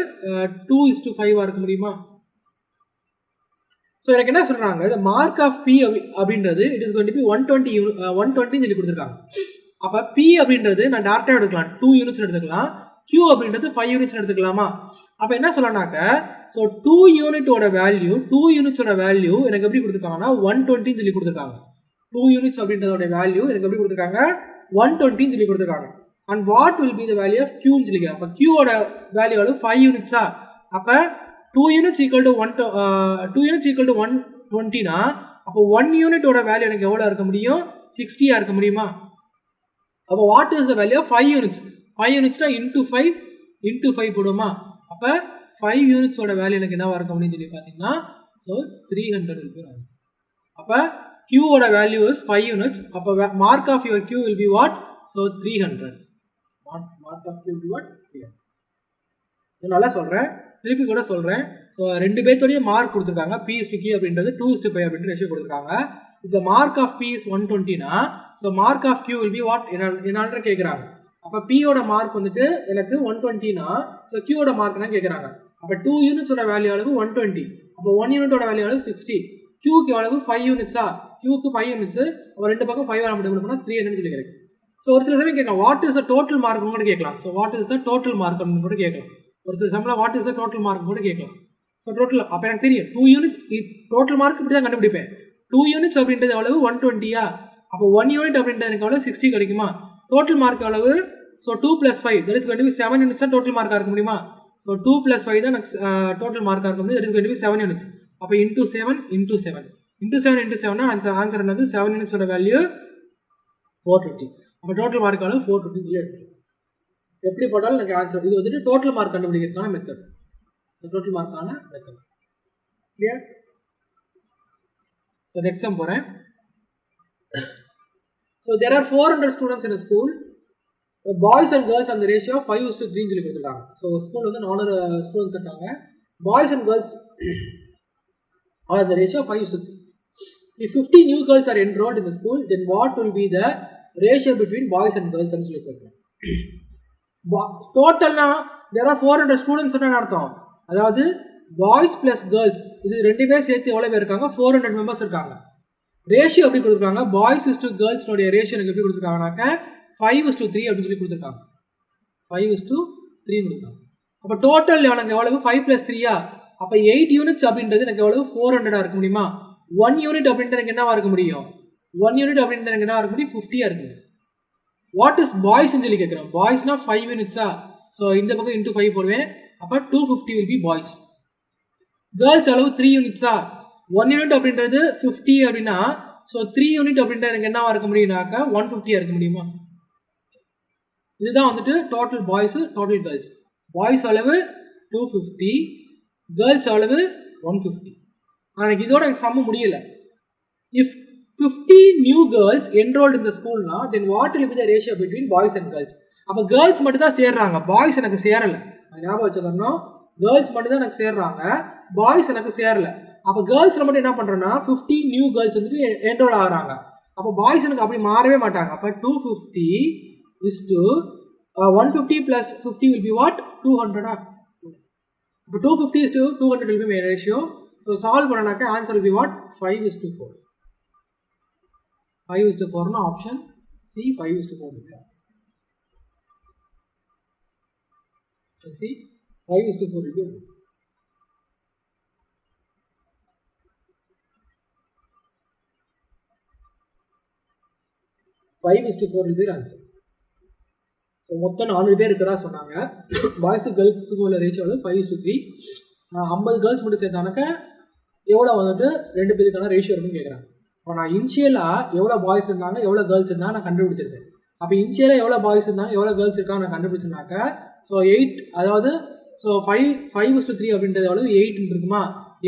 2:5 இருக்க முடியுமா? ஸோ எனக்கு என்ன சொல்றாங்க, இந்த மார்க் ஆஃப் P அப்படின்றது it is going to be 120 சொல்லி கொடுத்துருக்காங்க. அப்போ P அப்படின்றது நான் டேரக்டாக எடுக்கலாம், 2 யூனிட்ஸ் எடுத்துக்கலாம். Q அப்படின்றது 5 யூனிட்ஸ் எடுத்துக்கலாமா? அப்போ என்ன சொல்லலாம்னாக்க, ஸோ 2 யூனிட்டோட வேல்யூ 2 யூனிட்ஸோட வேல்யூ எனக்கு எப்படி கொடுத்துருக்காங்கன்னா 120 சொல்லி கொடுத்துருக்காங்க. 2 யூனிட்ஸ் அப்படின்றதோட வேல்யூ எனக்கு எப்படி கொடுத்துருக்காங்க, 120 சொல்லி கொடுத்துருக்காங்க. And what will be the value of Qன்னு சொல்லிக்க. அப்போ Qவோட வேல்யூ அளவு 5 யூனிட்ஸா. அப்போ 2 யூனிட்ஸ் ஈக்குவல் டு 120னா அப்போ 1 யூனிட்டோட வேல்யூ எனக்கு எவ்வளோ இருக்க முடியும், 60 இருக்க முடியுமா? அப்போ what is the value of 5 units? 5 யூனிட்ஸ்னா இன்டூ 5 போடுமா? அப்போ 5 யூனிட்ஸோட வேல்யூ எனக்கு என்னவா இருக்க முடியும்னு சொல்லி பார்த்தீங்கன்னா, ஸோ 300 இருக்கு ஆன்சர். அப்போ Q ஓட வேல்யூ இஸ் 5 யூனிட்ஸ். அப்போ mark of your Q will be what? So 300. Mark of Q will be what? 300. நல்லா சொல்றேன், திருப்பி கூட சொல்றேன். ஸோ ரெண்டு பேர்த்தோடைய மார்க் கொடுத்துருக்காங்க. P:Q அப்படின்றது 2:5 அப்படின்ற ரேஷியோ கொடுத்துருக்காங்க. இந்த மார்க் ஆஃப் P is 120னா so mark of Q will be what என்னான்ற கேட்குறாங்க. அப்போ P ஓட மார்க் வந்துட்டு எனக்கு 120னா ஸோ Q ஓட மார்க்னா கேட்குறாங்க. அப்போ 2 யூனிட்ஸோட வேல்யூ அளவு 120. அப்போ 1 யூனிட்டோட வேல்யூ அளவு 60. Qக்கு அளவு 5 யூனிட்ஸா. Qக்கு 5 யூனிட்ஸ். அப்போ ரெண்டு பக்கம் 5 மல்டிபிள் பண்ணா 300 சொல்லி கிடைக்கும். ஸோ ஒரு சில சமயம் கேட்கலாம், what is the total mark கூட கேட்கலாம். So what is the total mark கூட கேட்கலாம். ஒரு சில சமயம் what is the total mark கூட கேட்கலாம். ஸோ டோட்டல் அப்போ எனக்கு தெரியும் 2 யூனிட்ஸ் டோட்டல் மார்க் இப்படி தான் கண்டுபிடிப்பேன். 2 யூனிட்ஸ் அப்படின்றது அளவு 120யா. அப்போ 1 யூனிட் அப்படின்றது எனக்கு அளவு 60 கிடைக்குமா? டோட்டல் மார்க் அளவு so 2 + 5 that is going to be 7 units தான் டோட்டல் மார்க்காக இருக்க முடியுமா? ஸோ 2 + 5 தான் எனக்கு டோட்டல் மார்க்காக இருக்க முடியும். That is going to be 7 units. அப்போ இன்டூ 7 இன்டூ 7 ஆன்சர் என்னது, 7 யூனிட்ஸோட வேல்யூ 420. அப்போ டோட்டல் மார்க் அளவு 420 சொல்லி எடுத்துக்கலாம். எப்படி போட்டாலும் எனக்கு ஆன்சர். இது வந்துட்டு டோட்டல் மார்க் கண்டுபிடிக்கிறதுக்கான மெத்தட். ஸோ டோட்டல் மார்க்கான method clear. So next sum போகிறேன். So there are 400 students in school. Boys and girls அந்த ரேஷியோ 5:3 சொல்லி கொடுத்துருக்காங்க. ஸோ ஸ்கூல் வந்து 400 ஸ்டூடெண்ட்ஸ் இருக்காங்க. Boys and girls are the ratio of 5:3. If 50 new girls are enrolled in the school, then what will be the ratio between boys and girls? and சொல்லி கேட்குறேன். டோட்டல்னா there are 400 students அர்த்தம். அதாவது boys plus girls இது ரெண்டு பேர் சேர்த்து எவ்வளோ பேர் இருக்காங்க, 400 மெம்பர்ஸ் இருக்காங்க. ரேஷியோ எப்படி கொடுத்துருக்காங்க, பாய்ஸ் டு கேர்ள்ஸ்னுடைய ரேஷியோ எனக்கு எப்படி கொடுத்துருக்காங்கனாக்க 5:3 அப்படின்னு சொல்லி கொடுத்துருக்காங்க. 5:3 கொடுத்துருக்காங்க. அப்போ டோட்டல் எனக்கு எவ்வளவு 5 + 3யா. அப்போ 8 யூனிட்ஸ் அப்படின்றது எனக்கு எவ்வளவு 400 இருக்க முடியுமா? 1 யூனிட் அப்படின்றது எனக்கு என்னவா இருக்க முடியும்? 1 யூனிட் அப்படின்றது எனக்கு என்ன இருக்க முடியும்? 50 இருக்கு. வாட் இஸ் பாய்ஸ் சொல்லி கேட்குறோம். பாய்ஸ்னா 5 யூனிட்ஸா. ஸோ இந்த பக்கம் இன்டூ 5 போடுவேன். அப்போ 250 will be பாய்ஸ். கேர்ள்ஸ் அளவு 3 யூனிட்ஸா. 1 யூனிட் அப்படின்றது 50 அப்படின்னா ஸோ 3 யூனிட் அப்படின்றது எனக்கு என்னவா இருக்க முடியும்னாக்கா 150 இருக்க முடியுமா? இதுதான் வந்துட்டு total boys total girls. Boys அளவு 250, கேர்ள்ஸ் அளவு 150. எனக்கு இதோட எனக்கு சம்ம முடியல. If 50 new girls enrolled in the school now, then what will be the ratio between boys and girls? அப்போ கேர்ள்ஸ் மட்டும் தான் சேர்றாங்க, பாய்ஸ் எனக்கு சேரல. ஞாபகம் வச்சுக்கணும், கேர்ள்ஸ் மட்டும் தான் எனக்கு சேர்றாங்க, பாய்ஸ் எனக்கு சேரல. அப்போ கேர்ள்ஸ்ல மட்டும் என்ன பண்றேன்னா 50 நியூ கேர்ள்ஸ் வந்துட்டு என்ரோல் ஆகுறாங்க. அப்போ பாய்ஸ் எனக்கு அப்படி மாறவே மாட்டாங்க. அப்போ 250 is to 150 plus 50 will be what? 200. அப்போ 250 is to 200 will be my ratio. So solve பண்ணனாக்க answer will be what? 5 is to 4. 5 is to 4 na option C, 5 is to 4 will be answer. See, 5 is to 4 will be answer. Five is to 4 will be answer. So மொத்தம் 4 பேர் இருக்கிறா சொன்னாங்க. Boys கேர்ள்ஸுக்கு உள்ள ratio வந்து 5 is to 3. 50 girls மட்டும் சேர்த்தானாக்க எவ்வளோ வந்துட்டு 2 பேருக்கான ரேஷியோ இருக்குன்னு கேட்குறாங்க. இப்போ நான் இனிஷியலாக எவ்வளோ பாய்ஸ் இருந்தாங்க எவ்வளோ கேர்ள்ஸ் இருந்தாங்க நான் கண்டுபிடிச்சிருக்கேன். அப்போ இனிஷியலாக எவ்வளோ பாய்ஸ் இருந்தாங்க எவ்வளோ கேர்ள்ஸ் இருக்காங்க நான் கண்டுபிடிச்சிருந்தாக்க ஸோ 8, அதாவது ஸோ 5 is to 3 அப்படின்றது எவ்வளோ 8 இருக்குமா,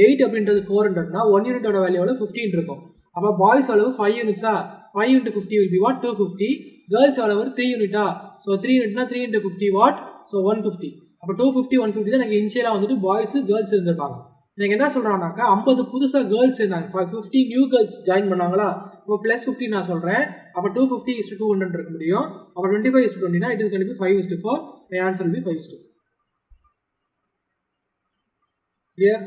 8 அப்படின்றது 400னா 1 யூனிட்டோட வேல்யூ எவ்வளோ 15 இருக்கும். அப்போ பாய்ஸ் அளவு 5 யூனிட்ஸா, 5 into 50 will be what? 250. Girls அளவு 3 யூனிட்டா, ஸோ 3 யூனிட்னா 3 into 50 what? ஸோ 150. அப்போ 250 150 தான் எனக்கு இனிஷியலாக வந்துட்டு பாய்ஸ் கேர்ள்ஸ் இருந்திருப்பாங்க. எனக்கு என்ன சொல்கிறாங்கனாக்கா 50 புதுசாக கேர்ள்ஸ் இருந்தாங்க, 50 நியூ கேர்ள்ஸ் ஜாயின் பண்ணாங்களா, இப்போ ப்ளஸ் 50 நான் சொல்கிறேன். அப்போ 250 is to 200 இருக்க முடியும். அப்போ 25 is to 20 it is going to be 5 is to 4. My answer will be 5 is to 4. Clear?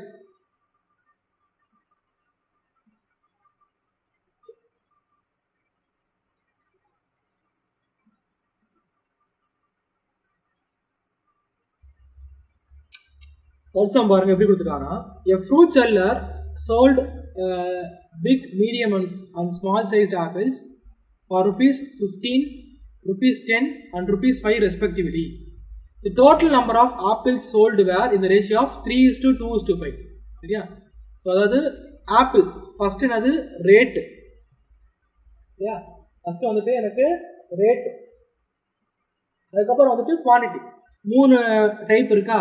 Also பாருங்க எப்படி கொடுத்துட்டாங்கன்னா, a fruit seller sold big, medium and small sized apples for rupees 15, rupees 10 and rupees 5 respectively. The total number of apples sold were in the ratio of 3 is to 2 is to 5. சரியா? So அதாவது apple first என்னது rate, சரியா? First வந்துட்டு எனக்கு rate, அதுக்கப்புறம் வந்துட்டு quantity. 3 type இருக்கா.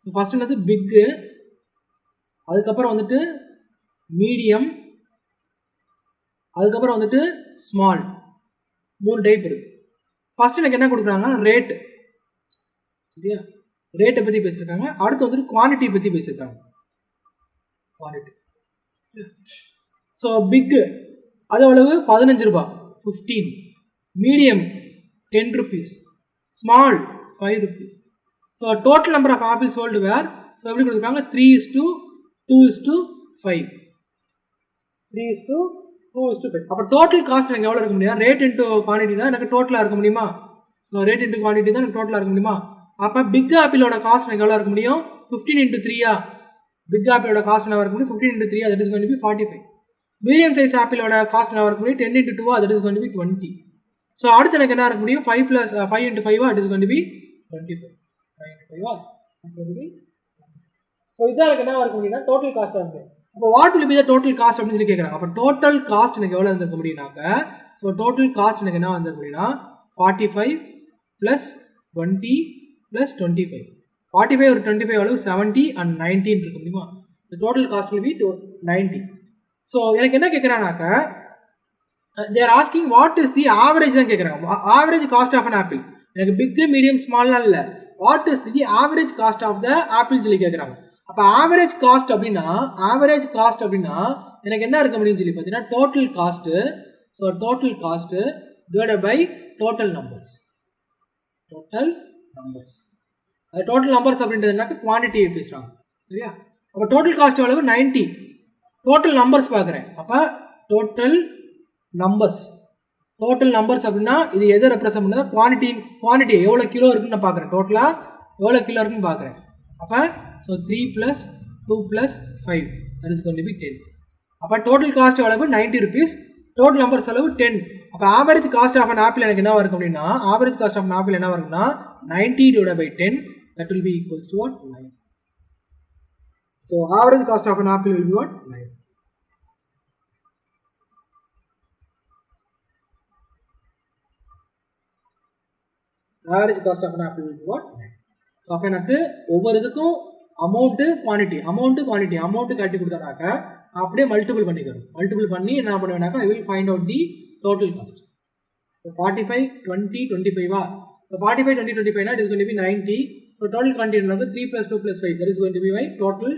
So first என்னது பிக்கு, அதுக்கப்புறம் வந்துட்டு மீடியம், அதுக்கப்புறம் வந்துட்டு ஸ்மால். 3 டைப் இருக்கு. ஃபர்ஸ்ட் எனக்கு என்ன கொடுக்குறாங்க ரேட்டு, சரியா? ரேட்டை பற்றி பேசியிருக்காங்க. அடுத்து வந்துட்டு குவான்டிட்டி பற்றி பேசியிருக்காங்க. குவான்டிட்டி ஸோ பிக்கு அது எவ்வளவு 15 ரூபாய் 15, medium 10 rupees, small 5 rupees. So total number of apple sold were so எப்படி கொடுத்துருக்காங்க 3 is to 2 is to 5, 3 is to 2 is to 5. அப்போ டோட்டல் காஸ்ட் எனக்கு எவ்வளோ இருக்க முடியும், ரேட் இன்ட்டு குவான்டிட்டி தான் எனக்கு டோட்டலாக இருக்க முடியுமா. ஸோ ரேட் இன்ட்டு குவான்டிட்டி தான் எனக்கு டோட்டலாக இருக்க முடியுமா. அப்போ பிக் ஆப்பிளோட காஸ்ட் எனக்கு எவ்வளோ இருக்க முடியும் 15 into 3. பிக் ஆப்பிளோட காஸ்ட் என்ன இருக்க முடியும் 15 into 3, that is going to be 45. Medium size ஆப்பிளோட காஸ்ட் என்ன இருக்க முடியும் 10 into 2, that is going to be 20. So அடுத்து எனக்கு என்ன இருக்க முடியும் 5 plus 5 into 5, that is going to be 25. 5 into 5. So இதான் எனக்கு என்ன இருக்க முடியும்னா டோட்டல் காஸ்ட்டாக இருக்கு. அப்போ what will be the total cost அப்படின்னு சொல்லி கேட்குறாங்க. அப்போ டோட்டல் காஸ்ட் எனக்கு எவ்வளோ இருந்திருக்க முடியும்னாக்க ஸோ டோட்டல் காஸ்ட் எனக்கு என்ன வந்திருக்க முடியும்னா 45 plus 20 plus 25. 45 ஒரு 25 எவ்வளவு 70 and 19 இருக்க முடியுமா. The total cost will be 90. So எனக்கு என்ன கேட்குறாங்கனாக்க they are asking what is the average தான் கேட்குறாங்க. Average cost of an apple எனக்கு பிக் மீடியம் ஸ்மால்லாம் இல்லை, what is the average cost of the apple சொல்லி கேட்குறாங்க. அப்போ ஆவரேஜ் காஸ்ட் அப்படின்னா எனக்கு என்ன இருக்க முடியும்னு சொல்லி பார்த்தீங்கன்னா total cost. So total cost divided by total numbers. அது டோட்டல் நம்பர்ஸ் அப்படின்றதுனாக்க குவான்டிட்டி பேசுகிறாங்க, சரியா? அப்போ டோட்டல் காஸ்ட் எவ்வளவு 90. டோட்டல் நம்பர்ஸ் பார்க்குறேன். அப்போ டோட்டல் நம்பர்ஸ் அப்படின்னா இது எதை ரெப்ரசென்ட் பண்ணா குவான்டிட்டி எவ்வளோ கிலோ இருக்குன்னு நான் பார்க்குறேன். டோட்டலாக எவ்வளோ கிலோ இருக்குன்னு பார்க்குறேன். அப்போ so 3 plus 2 plus 5, that is going to be 10. அப்போ டோட்டல் காஸ்ட் எவ்வளவு 90 rupees, டோட்டல் நம்பர்ஸ் அளவு 10. அப்போ average cost of an apple எனக்கு என்ன இருக்கும் அப்படின்னா average cost of an apple என்ன வரும்னா 90 divided by 10, that will be equals to what 9. So average cost of an apple will be what 9. Average cost of an apple will be what 9. So அப்போ எனக்கு ஒவ்வொரு இதுக்கும் amount quantity காட்டி கொடுத்தானாக்க அப்படியே multiple பண்ணிக்கிறோம். Multiple பண்ணி என்ன பண்ணுவேனாக்கா I will find out the total cost. So 45, 20, 25. So 45, 20, 25 na, it is going to be 90. So total quantity is 3 plus 2 plus 5. That is going to be my total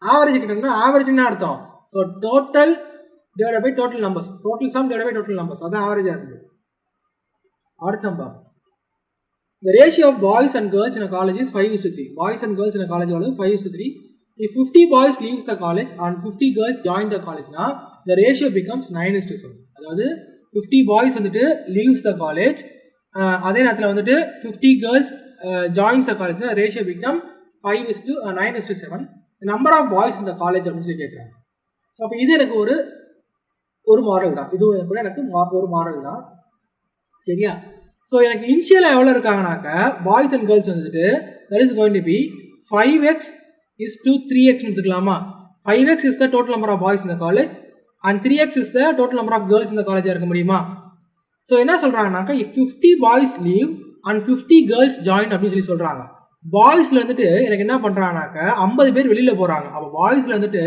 average. Average na artham. So total divided by total numbers. Total sum divided by total numbers. That's average. The ratio of boys and girls in a college is 5:3. Boys and girls in a college are 5:3. If 50 boys leaves the college and 50 girls join the college, now the ratio becomes 9:7. அதாவது 50 boys வந்துட்டு leaves the college, அதே நேரத்தில் வந்துட்டு 50 girls joins the college, ratio become 9:7. The number of boys in the college அப்படின்னு சொல்லி கேட்குறாங்க. So அப்போ இது எனக்கு ஒரு மாடல் தான், இது கூட எனக்கு ஒரு மாடல் தான். சரியா? ஸோ எனக்கு இனிஷியலாக எவ்வளோ இருக்காங்கனாக்க பாய்ஸ் அண்ட் கேர்ள்ஸ் வந்துட்டு that is going to be 5x is to 3x எடுத்துக்கலாமா? 5x is the total number of boys in the college and 3x is the total number of girls in the college இருக்க முடியுமா? So என்ன சொல்கிறாங்கனாக்கா if 50 boys leave and 50 girls join அப்படின்னு சொல்லி சொல்கிறாங்க. பாய்ஸில் வந்துட்டு எனக்கு என்ன பண்ணுறாங்கனாக்க 50 பேர் வெளியில் போகிறாங்க. அப்போ பாய்ஸில் வந்துட்டு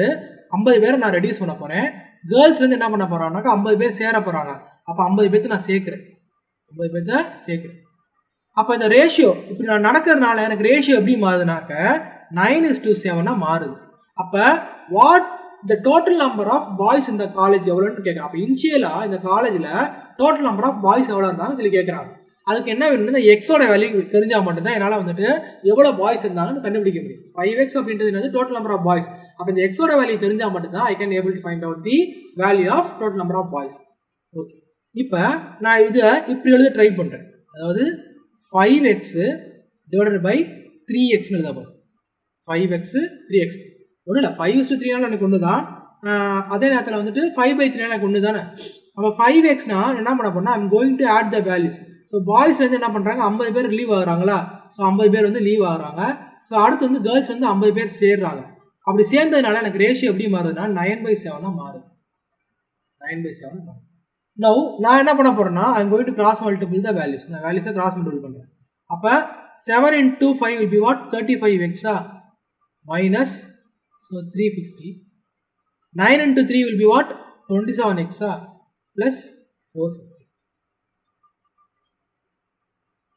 50 பேரை நான் ரெடியூஸ் பண்ண போகிறேன். கேர்ள்ஸ்லேருந்து என்ன பண்ண போகிறாங்கனாக்கா 50 பேர் சேர போகிறாங்க. அப்போ 50 பேர்த்து நான் சேர்க்குறேன். 50 பேர்த்த சேர்க்குறேன். அப்போ இந்த ரேஷியோ இப்படி நான் நடக்கிறதுனால எனக்கு ரேஷியோ எப்படி மாறுதுனாக்க 9:7 மாறுது. அப்போ what the total number of boys இந்த காலேஜ் எவ்வளோன்னு கேட்குறேன். அப்போ இனிஷியலாக இந்த காலேஜில் டோட்டல் நம்பர் ஆஃப் பாய்ஸ் எவ்வளோ இருந்தாங்கன்னு சொல்லி கேட்குறாங்க. அதுக்கு என்ன வேணும்னா எக்ஸோட வேல்யூ தெரிஞ்சால் மட்டும்தான் என்னால் வந்துட்டு எவ்வளோ பாய்ஸ் இருந்தாங்கன்னு கண்டுபிடிக்க முடியும். 5x அப்படின்றது என்னது டோட்டல் நம்பர் ஆஃப் பாய்ஸ். அப்போ இந்த எக்ஸோட வேல்யூ தெரிஞ்சால் மட்டும்தான் I can able to find out the value of total number of boys. Okay, இப்போ நான் இதை இப்படி எழுத ட்ரை பண்ணுறேன். அதாவது 5x டிவைடட் பை 3x எழுத போகிறேன். 5x 3x ஒன்றும் இல்லை, 5:3 எனக்கு ஒன்று தான். அதே நேரத்தில் வந்துட்டு 5/3 எனக்கு ஒன்று தானே. அப்போ 5xனா என்ன பண்ண போனால் I'm going to add the values. So பாய்ஸ்லேருந்து என்ன பண்ணுறாங்க 50 பேர் லீவ் ஆகுறாங்களா? ஸோ 50 பேர் வந்து லீவ் ஆகுறாங்க. ஸோ அடுத்து வந்து கேர்ள்ஸ் வந்து 50 பேர் சேர்றாங்க. அப்படி சேர்ந்ததுனால எனக்கு ரேஷியோ எப்படி மாறுதுன்னா 9/7 மாறுது. 9/7 மாறுது. Now நான் என்ன பண்ண போறேன்னா I am going to cross multiple the values. நான் வேல்யூஸை கிராஸ் மல்டிபிள் பண்ணுறேன். அப்போ 7 into 5 will be what? 35x minus so 350. 9 into 3 will be what? 27x plus 450.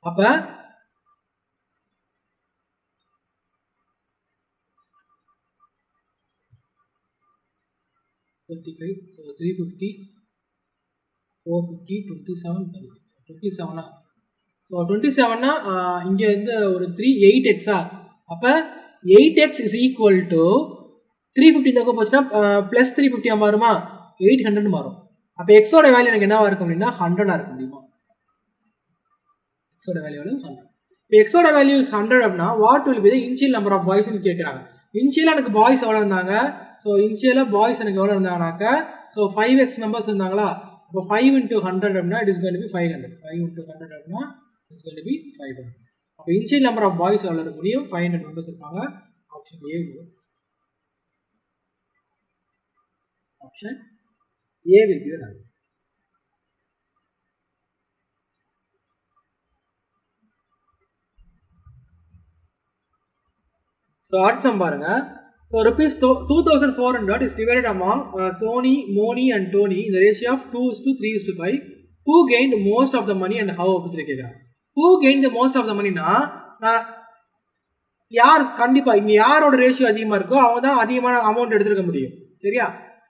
அப்போ so 350 450 27 27 ஸோ 27னா இங்கே வந்து ஒரு 8x. அப்போ 8x is equal to 350 இந்த பக்கம் போச்சுன்னா ப்ளஸ் 350 மாறுமா? 800 மாறும். அப்போ எக்ஸோட வேல்யூ எனக்கு என்னவா இருக்கும் அப்படின்னா 100 இருக்க முடியுமா? எக்ஸோட வேல்யூ 100. இப்போ எக்ஸோட வேல்யூ இஸ் 100 அப்படின்னா what will be the initial number of பாய்ஸ்ன்னு கேட்குறாங்க. இனிஷியலாக எனக்கு பாய்ஸ் எவ்வளோ இருந்தாங்க? ஸோ இனிஷியலாக பாய்ஸ் எனக்கு எவ்வளோ இருந்தாங்கனாக்கா ஸோ 5x மெம்பர்ஸ் இருந்தாங்களா? இப்போ 5 into 100 அப்படின்னா it is going to be 500. 5 into 100 அப்படின்னா it is going to be 500. அப்போ இனிஷியல் நம்பர் ஆஃப் பாய்ஸ் எவ்வளோ இருக்க முடியும்? 500 மெம்பர்ஸ் இருப்பாங்க. Option A option A will be the answer. So அடுத்த சம் பாருங்க. So rupees 2400 is divided among Sony, Moni and Tony in the ratio of 2:3:5. Who gained most of the money and how அப்படின்னு கேட்குறாங்க. Who gained the most of the moneyனா நான் யார் கண்டிப்பாக இங்கே யாரோட ratio அதிகமாக இருக்கோ அவங்க தான் அதிகமான அமௌண்ட் எடுத்துருக்க முடியும். சரியா?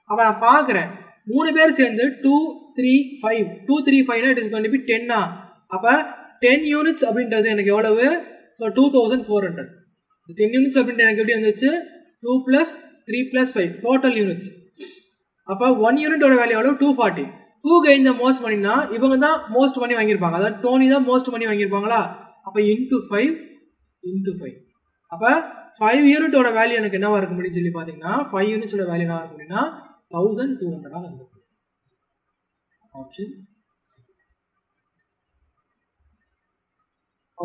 அப்போ நான் பார்க்குறேன் 3 பேர் சேர்ந்து 235 235னா it is going to be 10. அப்போ 10 யூனிட்ஸ் அப்படின்றது எனக்கு எவ்வளவு? ஸோ 2400. 10 யூனிட்ஸ் அப்படின்ட்டு எனக்கு எப்படி வந்துச்சு? 2 + 3 + 5 டோட்டல் யூனிட்ஸ். அப்போ 1 யூனிட்டோட வேல்யூ எவ்வளோ? 240. Who gained the most moneyனா இவங்க தான் மோஸ்ட் மணி வாங்கியிருப்பாங்க. அதாவது டோனி தான் மோஸ்ட் மணி வாங்கியிருப்பாங்களா? அப்போ இன்ட்டு 5 இன்ட்டு 5. அப்போ 5 யூனிட்டோட வேல்யூ எனக்கு என்னவா இருக்க முடியும்னு சொல்லி பார்த்தீங்கன்னா 5 யூனிட்ஸோட வேல்யூ என்ன இருக்கும் அப்படின்னா 1200 இருக்கும். Option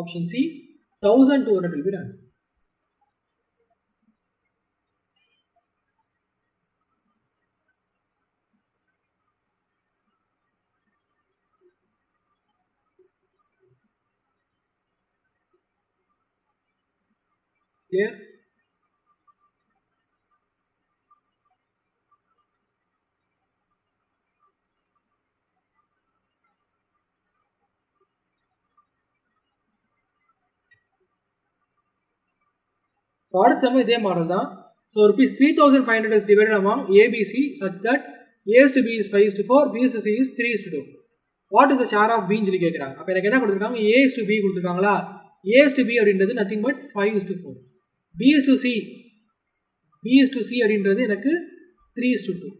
option C 1200 will be the answer. Clear? So அடுத்த சம் இதே மாடல் தான். So ₹3,500 is divided among ABC such that A is to B is 5 is to 4, B is to C is 3 is to 2. What is the share of B ன்னு சொல்லி கேட்குறாங்க. அப்போ எனக்கு என்ன கொடுத்துருக்காங்க, A is to B கொடுத்துருக்காங்களா. A is to B அப்படின்றது nothing but 5 is to 4. B is to C அப்படின்றது எனக்கு 3 is to 2.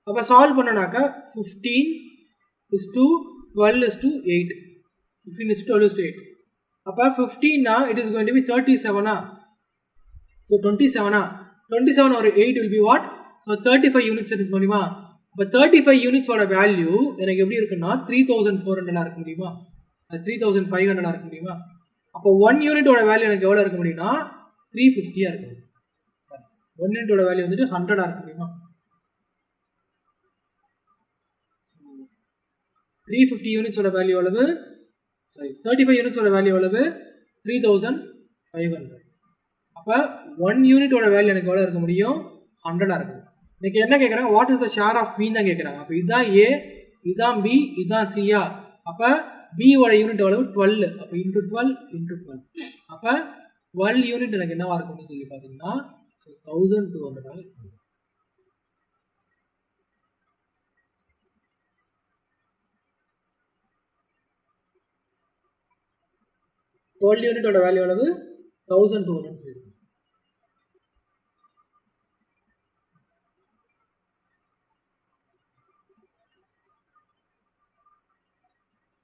அப்போ solve பண்ணனாக்கா 15 is to 12 is to 8. 15 is to 12 is to 8. அப்போ 15 it is going to be 37. So 27 or 8 will be what? So 35 units இருக்கு முடியுமா. அப்போ 35 யூனிட்ஸோட value எனக்கு எப்படி இருக்குன்னா 3,400 இருக்க முடியுமா, 3,500 இருக்க முடியுமா. அப்போ 1 யூனிட்டோட வேல்யூ எனக்கு எவ்வளோ இருக்க முடியும்னா 350 இருக்கு. 1 யூனிட்டோட வேல்யூ வந்துட்டு 100 இருக்க முடியுமா. 350 யூனிட்ஸோட வேல்யூ எவ்வளவு, 35 யூனிட்ஸோட வேல்யூ எவ்வளவு, 3,500. அப்போ 1 யூனிட்டோட வேல்யூ எனக்கு எவ்வளோ இருக்க முடியும், 100 இருக்கும். இன்னைக்கு என்ன கேட்குறாங்க, what is the share of B தான் கேட்குறாங்க. அப்போ இதுதான் ஏ, இதுதான் பி, இதுதான் சியா. அப்போ பியோட யூனிட் எவ்வளவு 12. அப்போ இன்டூ 12 இன்டூ 12. அப்போ 12 யூனிட் எனக்கு என்னவா இருக்கும்னு சொல்லி பார்த்தீங்கன்னா 1200 இருக்கும். 12 யூனிட்டோட வேல்யூ எவ்வளவு 1200.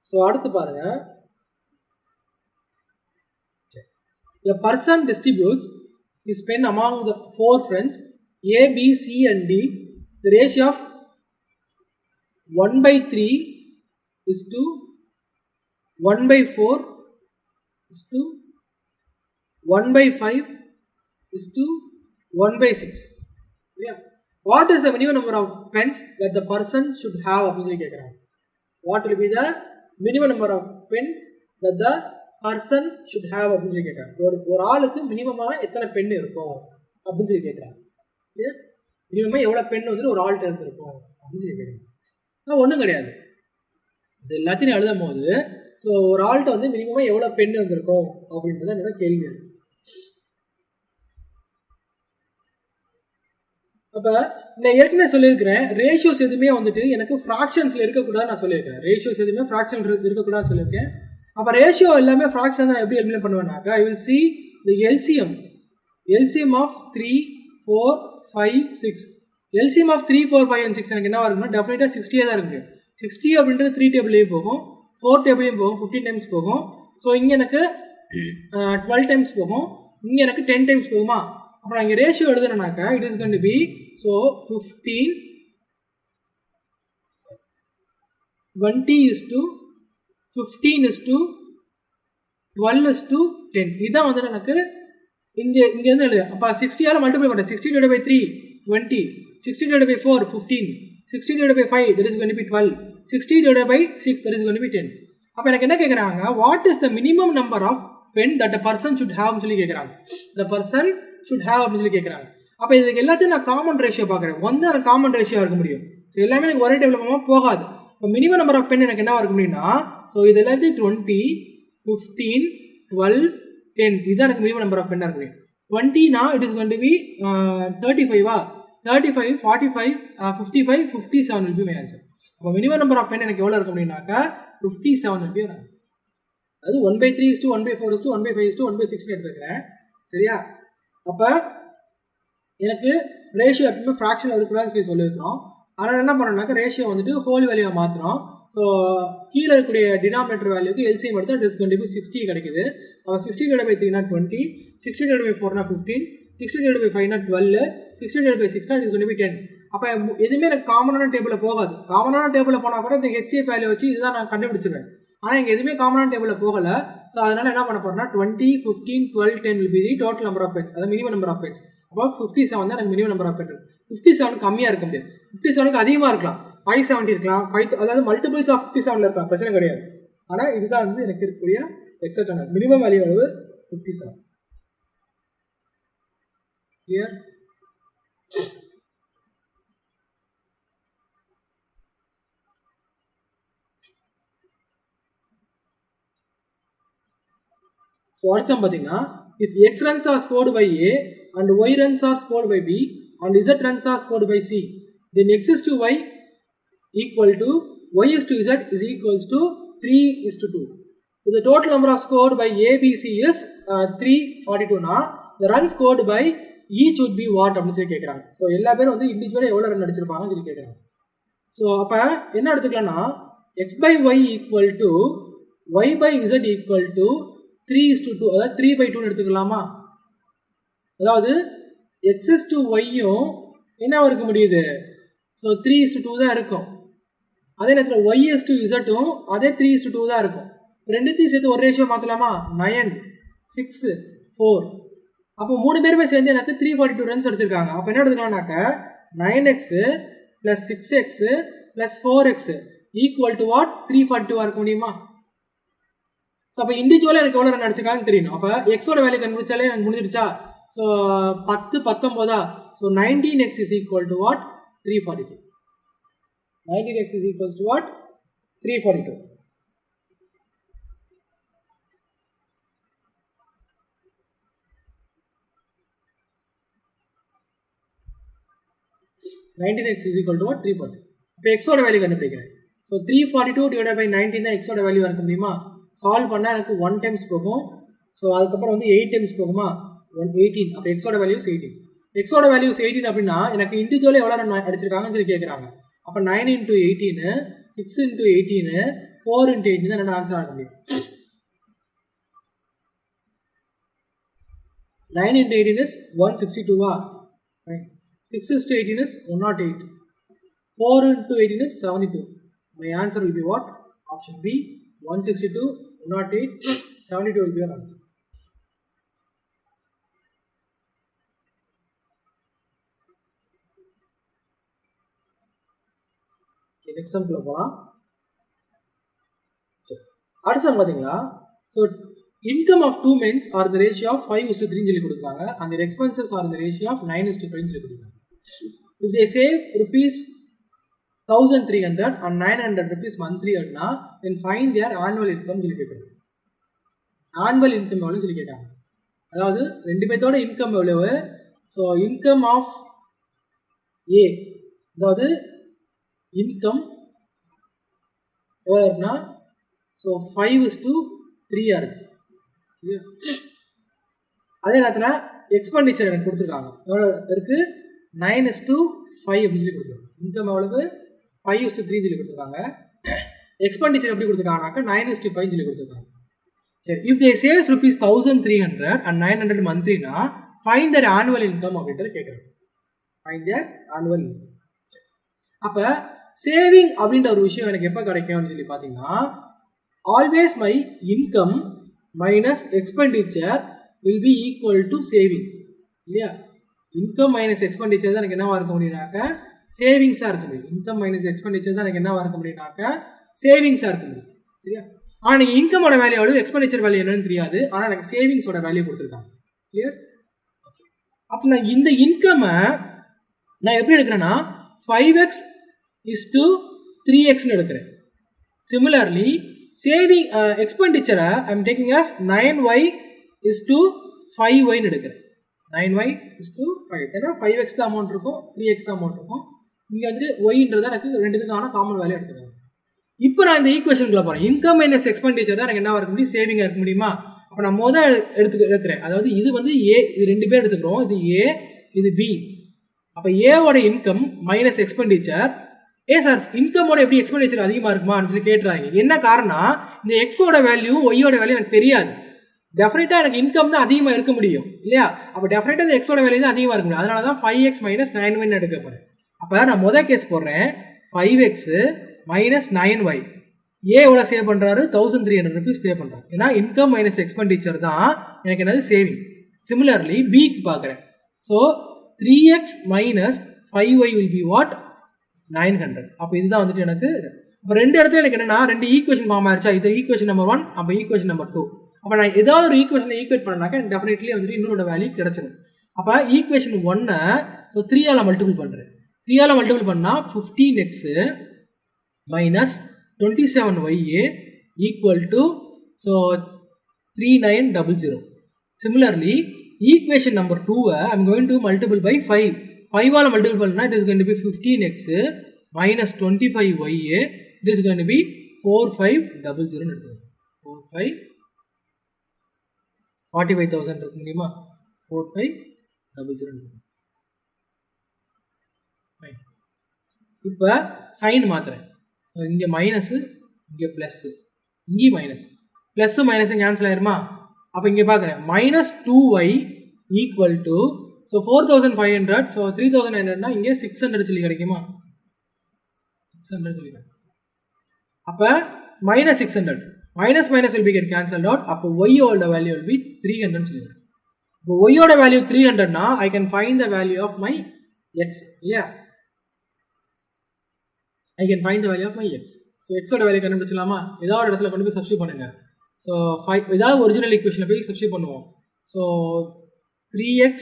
ஸோ அடுத்து பாருங்க, a person distributes his pen among the 4 friends A, B, C and D. The ratio of 1/3 is to 1/4 is to 1/5 is to 1/6. Yeah. What is the minimum number of pens that the person should have? What will be the minimum number of pen that the person should have அப்படின்னு சொல்லி கேட்குறாங்க. ஒரு ஆளுக்கு மினிமமாக எத்தனை pen இருக்கும் அப்படின்னு சொல்லி கேட்குறாங்க. மினிமமாக எவ்வளோ பென் வந்துட்டு ஒரு ஆள்கிட்ட இருந்திருக்கும் அப்படின்னு சொல்லி கேட்குறாங்க. ஒன்றும் கிடையாது, இது எல்லாத்தையும் எழுதும் போது ஸோ ஒரு ஆள்கிட்ட வந்து மினிமமாக எவ்வளோ பென் வந்திருக்கும் அப்படின்றது என்னோட கேள்வி. அப்போ நான் ஏற்கனவே சொல்லியிருக்கிறேன், ரேஷியோஸ் எதுவுமே வந்துட்டு எனக்கு ஃப்ராக்ஷன்ஸில் இருக்கக்கூடாதுன்னு நான் சொல்லியிருக்கேன். ரேஷியோஸ் எதுவுமே ஃப்ராக்ஷன் இருக்கக்கூடாதுன்னு சொல்லியிருக்கேன். அப்போ ரேஷியோ எல்லாமே ஃப்ராக்ஷன் தான் எப்படி எலிமினேட் பண்ணுவேன்னாக்கா, I will see the LCM of 3, 4, 5, 6. LCM of 3, 4, 5 and 6 எனக்கு என்ன இருக்குன்னா டெஃபினட்டாக 60 தான் இருக்கு. 60 அப்படின்றது 3 டேபிள்லேயும் போகும், 4 டேபிளையும் போகும், 15 டைம்ஸ் போகும். ஸோ இங்கே எனக்கு 12 டைம்ஸ் போகும், இங்கே எனக்கு 10 டைம்ஸ் போகுமா. அப்புறம் இங்கே ரேஷியோ எழுதுனாக்கா it is going to be so 15, 20 is to 15 is to 12 is to 10. இதுதான் வந்து எனக்கு இங்கேருந்து எழுது. அப்போ 60 மல்டிப்ளை பண்ணுறேன். 60 divided by 3 20, 60 divided by 4 15, 60 divided by 5 that is going to be 12, 60 divided by 6 that is going to be 10. அப்போ எனக்கு என்ன கேட்குறாங்க, what is the minimum number of pen that a person should ஹேவ்னு சொல்லி கேட்குறாங்க. த பர்சன் ஷுட் ஹேவ் அப்படின்னு சொல்லி கேட்குறாங்க. அப்போ இதுக்கு எல்லாத்தையும் நான் காமன் ரேஷியோ பார்க்குறேன். ஒன்று எனக்கு காமன் ரேஷியோ இருக்க முடியும். ஸோ எல்லாமே எனக்கு ஒரே டேபிள் போகாது. இப்போ மினிமம் நம்பர் ஆஃப் பென் எனக்கு என்ன இருக்க முடியும்னா, ஸோ இது எல்லாத்தையும் 20, 15, 12, 10 இதுதான் எனக்கு மினிமம் நம்பர் ஆஃப் பென்னாக இருக்க முடியும். 20னா it is going to be 35, 35, 45, 55, 57 will be my answer. அப்போ மினிமம் நம்பர் ஆஃப் பென் எனக்கு எவ்வளோ இருக்க முடியும்னாக்கா 57 will be your answer. அது 1/3 is to 1/4 is to 1/5 is to 1/6 எடுத்துக்கிறேன். சரியா? அப்போ எனக்கு ரேஷியோ எப்பவுமே ஃப்ராக்ஷன் இருக்கக்கூடாதுன்னு சொல்லியிருக்கோம். அதனால் என்ன பண்ணோம்னாக்கா ரேஷியோ வந்துட்டு ஹோல் வேல்யூவை மாற்றுறோம். ஸோ கீழே இருக்கக்கூடிய டினாமினேட்டர் வேல்யூக்கு எல்சிஎம் எடுத்தால் it is going to be 60 கிடைக்குது. அப்போ 60 divided by 3 20, 60 divided by 4 15, 60 divided by 5 12, 60 divided by 6 it is going to be 10. அப்போ எதுவுமே எனக்கு காமனான டேபிளில் போகாது. காமனான டேபிளில் போனால் கூட இந்த ஹெச்சிஎஃப் வேல்யூ வச்சு இதுதான் நான் கண்டுபிடிச்சிருவேன். ஆனால் இங்கே எதுவுமே காமனான டேபிளில் போகலை. ஸோ அதனால் என்ன பண்ண போகிறேன்னா 20, 15, 12, 10 will be the total number of pens, அதாவது மினிமம் நம்பர் ஆஃப் பென்ஸ். அப்போ 57 தான் எனக்கு மினிமம் நம்பர் ஆஃப் பென். 57 கம்மியாக இருக்க முடியாது, 57க்கு அதிகமாக இருக்கலாம், 570 இருக்கலாம், அதாவது மல்டிபிள்ஸ் ஆஃப் 57 இருக்கலாம், பிரச்சனை கிடையாது. ஆனால் இதுதான் வந்து எனக்கு இருக்கக்கூடிய எக்ஸாக்டான மினிமம் வேல்யூ அளவு 57. கிளியர்? ஸோ அடுத்த பார்த்தீங்கன்னா if x runs are scored by A and y runs are scored by B and z runs are scored by C, then x is to y equal to y is to z is equals to 3:2. So the total number of scored by A, B, C is 342. Now the run scored by each would be what அப்படின்னு சொல்லி கேட்குறாங்க. So எல்லா பேரும் வந்து இண்டிவிஜுவலாக எவ்வளோ run அடிச்சிருப்பாங்கன்னு சொல்லி கேட்குறாங்க. ஸோ அப்போ என்ன எடுத்துக்கலாம்னா x by y equal to y by z equal to 3:2, அதாவது 3/2 எடுத்துக்கலாமா? அதாவது x is to y-யும் என்னவா இருக்க முடியுது? ஸோ 3:2 தான் இருக்கும். அதே நேரத்தில் y is to z-ம் அதே 3:2 தான் இருக்கும். ரெண்டுத்தையும் சேர்த்து ஒரு ரேஷியோ மாற்றலாமா? 9, 6, 4. அப்போ 3 பேருமே சேர்ந்து எனக்கு 342 ரன்ஸ் அடிச்சிருக்காங்க. அப்போ என்ன எடுத்துக்கலாம்னாக்க 9x plus 6x plus 4x equal to what? 342 இருக்க முடியுமா? ஸோ அப்போ இண்டிவிஜுவலாக எனக்கு எவ்வளோ ரன் அடிச்சிருக்காங்கன்னு தெரியணும். அப்போ எக்ஸோட வேல்யூ கண்டுபிடிச்சாலே எனக்கு முடிஞ்சிருச்சா? So 10, 19. So 19x is equal to what? 342. 19x is equal to what? 342. x is equal to what? 340. இப்போ எக்ஸோட வேல்யூ கண்டுபிடிக்கிறேன். ஸோ 342 divided by 19 தான் எக்ஸோட வேல்யூ இருக்க முடியுமா? சால்வ் பண்ணால் எனக்கு 1 times போகும். ஸோ அதுக்கப்புறம் வந்து 8 times போகுமா? 18. அப்போ எக்ஸோட வேல்யூஸ் 18. எக்ஸோட வேல்யூஸ் 18 அப்படின்னா எனக்கு இண்டிவிஜுவலாக எவ்வளோ ரன் அடிச்சிருக்காங்கன்னு சொல்லி கேட்குறாங்க. அப்போ 9 into 18, 6 into 18, 4 into 18 தான் என்னோட ஆன்சர் ஆக முடியும். 9 into 18 is 162. 6 into 18 is 108. 4 into 18 is 72. My answer will be what? Option B, 162, 108, 72 will be your answer. Okay, next sum போலாம். அடுத்த சம் பாத்தீங்களா? So income of two men are the ratio of 5:3 சொல்லி கொடுத்தாங்க. and their expenses are in the ratio of 9:5 சொல்லி கொடுத்தாங்க. If they save rupees 1300 and 900 rupees monthly அப்படின்னா then find their annual income சொல்லி கேட்குறாங்க. ஆனுவல் இன்கம் எவ்வளோன்னு சொல்லி கேட்டாங்க. அதாவது ரெண்டு பேர்த்தோட இன்கம் எவ்வளவு? ஸோ இன்கம் ஆஃப் ஏ, அதாவது இன்கம் எவ்வளோனா ஸோ 5:3 இருக்கு. சரியா? அதே நேரத்தில் எக்ஸ்பெண்டிச்சர் எனக்கு கொடுத்துருக்காங்க. எவ்வளோ இருக்கு? 9:5 அப்படின்னு சொல்லி கொடுத்துருக்காங்க. இன்கம் எவ்வளவு? 5:3 சொல்லி கொடுத்துருக்காங்க. எக்ஸ்பெண்டிச்சர் எப்படி கொடுத்துருக்காங்கனாக்கா 9:5 சொல்லி கொடுத்துருக்காங்க. சரி, if they saves rupees 1300 and 900 மந்த்லினா ஃபைண்ட் their annual income அப்படின்றத கேட்குறாங்க. Find their annual income. அப்போ சேவிங் அப்படின்ற ஒரு விஷயம் எனக்கு எப்போ கிடைக்கும்னு சொல்லி பார்த்தீங்கன்னா always my income minus expenditure will be equal to saving. இல்லையா? இன்கம் மைனஸ் எக்ஸ்பெண்டிச்சர் தான் எனக்கு என்னவா இருக்க முடியும்னாக்க சேவிங்ஸாக இருக்க முடியும். இன்கம் மைனஸ் எக்ஸ்பெண்டிச்சர் தான் எனக்கு என்னவா இருக்க முடியும்னாக்க சேவிங்ஸாக இருக்க முடியும். சரியா? ஆனால் எனக்கு இன்கமோட வேல்யூ எவ்வளவு, எக்ஸ்பெண்டிச்சர் வேல்யூ என்னன்னு தெரியாது. ஆனால் எனக்கு சேவிங்ஸோட வேல்யூ கொடுத்துருக்காங்க. கிளியர்? அப்போ நான் இந்த இன்கம்மை நான் எப்படி எடுக்கிறேன்னா 5x is to 3xன்னு எடுக்கிறேன். சிமிலர்லி சேவிங் எக்ஸ்பெண்டிச்சரை I am taking as 9y is to 5yன்னு எடுக்கிறேன். 9y is to 5. ஏன்னா 5x தான் அமௌண்ட் இருக்கும், 3x தான் அமௌண்ட் இருக்கும். இங்கே வந்துட்டு ஒய்ன்றதை எனக்கு ரெண்டுத்துக்கான காமன் வேல்யூ எடுத்துக்கிறேன். இப்போ நான் இந்த ஈக்குவேஷனுக்குள்ள போகிறேன். இன்கம் மைனஸ் எக்ஸ்பெண்டிச்சர் தான் எனக்கு என்ன இருக்க முடியும்? சேவிங்காக இருக்க முடியுமா? அப்போ நான் முதல் எடுக்கிறேன். அதாவது இது வந்து ஏ, இது ரெண்டு பேர் எடுத்துக்கிறோம். இது ஏ, இது பி. அப்போ ஏவோட இன்கம் மைனஸ் எக்ஸ்பெண்டிச்சர். சார் இன்கமோட எப்படி எக்ஸ்பெண்டிச்சர் அதிகமாக இருக்குமான்னு சொல்லி கேட்டுறாங்க. என்ன காரணம்? இந்த எக்ஸோட வேல்யூ ஒய்யோட வேல்யூ எனக்கு தெரியாது. டெஃபினட்டாக எனக்கு இன்கம் தான் அதிகமாக இருக்க முடியும் இல்லையா? அப்போ டெஃபினட்டாக இந்த எக்ஸோட வேல்யூ தான் அதிகமாக இருக்க முடியும். அதனால தான் 5x மைனஸ் 9y எடுக்க போகிறேன். அப்போ நான் முதல் கேஸ் போடுறேன். 5x minus 9y. ஏ எவ்வளோ சேவ் பண்ணுறாரு? 1300 rupees சேவ் பண்ணுறாரு. ஏன்னா இன்கம் மைனஸ் எக்ஸ்பெண்டிச்சர் தான் எனக்கு என்னது? சேவிங். சிமிலர்லி பிக்கு பார்க்குறேன். So 3x minus 5y will be what? 900. அப்போ இதுதான் வந்துட்டு எனக்கு. அப்போ ரெண்டு இடத்துல எனக்கு என்னன்னா ரெண்டு ஈக்குவேஷன் ஃபார்ம் ஆயிடுச்சா? இது ஈக்குவேஷன் நம்பர் 1, அப்போ ஈக்குவேஷன் நம்பர் 2. அப்போ நான் ஏதாவது ஒரு ஈக்குவேஷனை ஈக்குவேட் பண்ணாக்கா எனக்கு டெஃபினெட்லி வந்துட்டு இன்னொரு வேல்யூ கிடைச்சிடும். அப்போ ஈக்குவேஷன் 1 ஸோ 3ஆல் மல்டிபிள் பண்ணுறேன். 3ஆல் மல்டிபிள் பண்ணால் 15x minus 27y equal to so 3900. Similarly, equation number 2 I am going to multiply by 5. 5 all multiply பண்ணா it is going to be 15x minus 25y. It is going to be 4500 எடுத்துக்கோங்க. 45,000 இருக்கு முடியுமா? 4500 எடுத்துக்கோங்க. இப்போ sign மாத்துறேன். இங்க minus, இங்க plus, இங்க minus. Plus minus cancel ஆயிருமா? அப்ப இங்க பாக்குறேன் minus 2y equal to so 4500 so 3900 னா இங்க 600 சொல்லி கிடைக்குமா? 600 சொல்லி கிடைக்கும். அப்ப minus 600 minus minus will be get cancelled out. அப்ப y ஓட வேல்யூ will be 300 சொல்லி கிடைக்கும். இப்போ y ஓட வேல்யூ 300 னா I can find the value of my x. Yeah, I can find the value of my x. So x ஓட value கண்டுபிடிச்சலாமா? ஏதாவது ஒரு இடத்துல கொண்டு போய் சப்ஸ்டிட்யூட் பண்ணுங்க. So 5 ஏதாவது ஒரிஜினல் ஈக்குவேஷன்ல போய் சப்ஸ்டிட்யூட் பண்ணுவோம். So 3x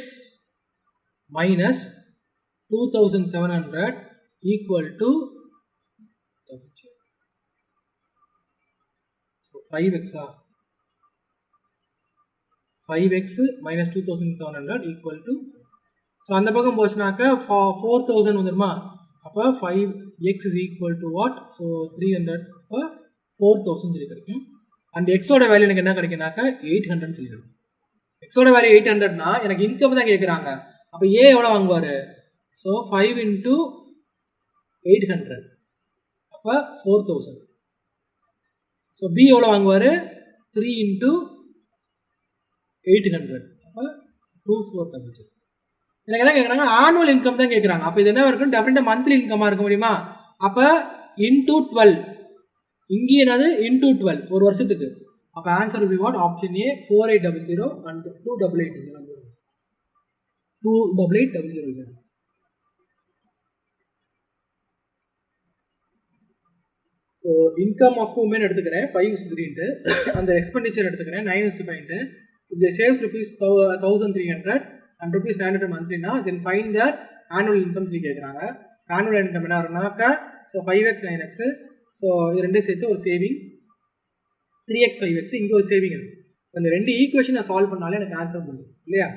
minus 2700 equal to so 5x 5x minus 2700 equal to so அந்த பக்கம் போச்சுனாக்க 4000 வந்துருமா? அப்ப 5x is equal to what? So 300 அப்ப 4000 சொல்லி கிடைக்கும். and x ஓட வேல்யூ எனக்கு என்ன கிடைக்கும்னாக்க 800 சொல்லி கிடைக்கும். x ஓட வேல்யூ 800 னா எனக்கு இன்கம் தான் கேக்குறாங்க. அப்ப a எவ்வளவு வாங்குவாரு? so 5 into 800 அப்ப 4000. so b எவ்வளவு வாங்குவாரு? 3 into 800 அப்ப 2400. எனக்கு என்ன கேக்குறாங்க? ஆனுவல் இன்கம் தான் கேக்குறாங்க. அப்ப இது என்ன இருக்கும்? டெஃபினட்டா மந்த்லி இன்கமா இருக்க முடியுமா? அப்ப into 12 இங்க என்னது into 12 ஒரு வருஷத்துக்கு. அப்ப answer will be what? option A 4800 and 2880. 2880. So income of women எடுத்துக்கிறேன் 5:3 அந்த எக்ஸ்பெண்டிச்சர் எடுத்துக்கிறேன் 9:5. if they saves rupees 1300 and rupees 900 monthly na then find their annual income சொல்லி கேக்குறாங்க. annual income என்ன வரும்னாக்க so 5x 9x so இது ரெண்டே சேர்த்து ஒரு சேவிங் 3x 5x இங்க ஒரு சேவிங் இருக்கு. அந்த ரெண்டு ஈக்குவேஷனை சால்வ் பண்ணாலே எனக்கு ஆன்சர் முடியும் இல்லையா?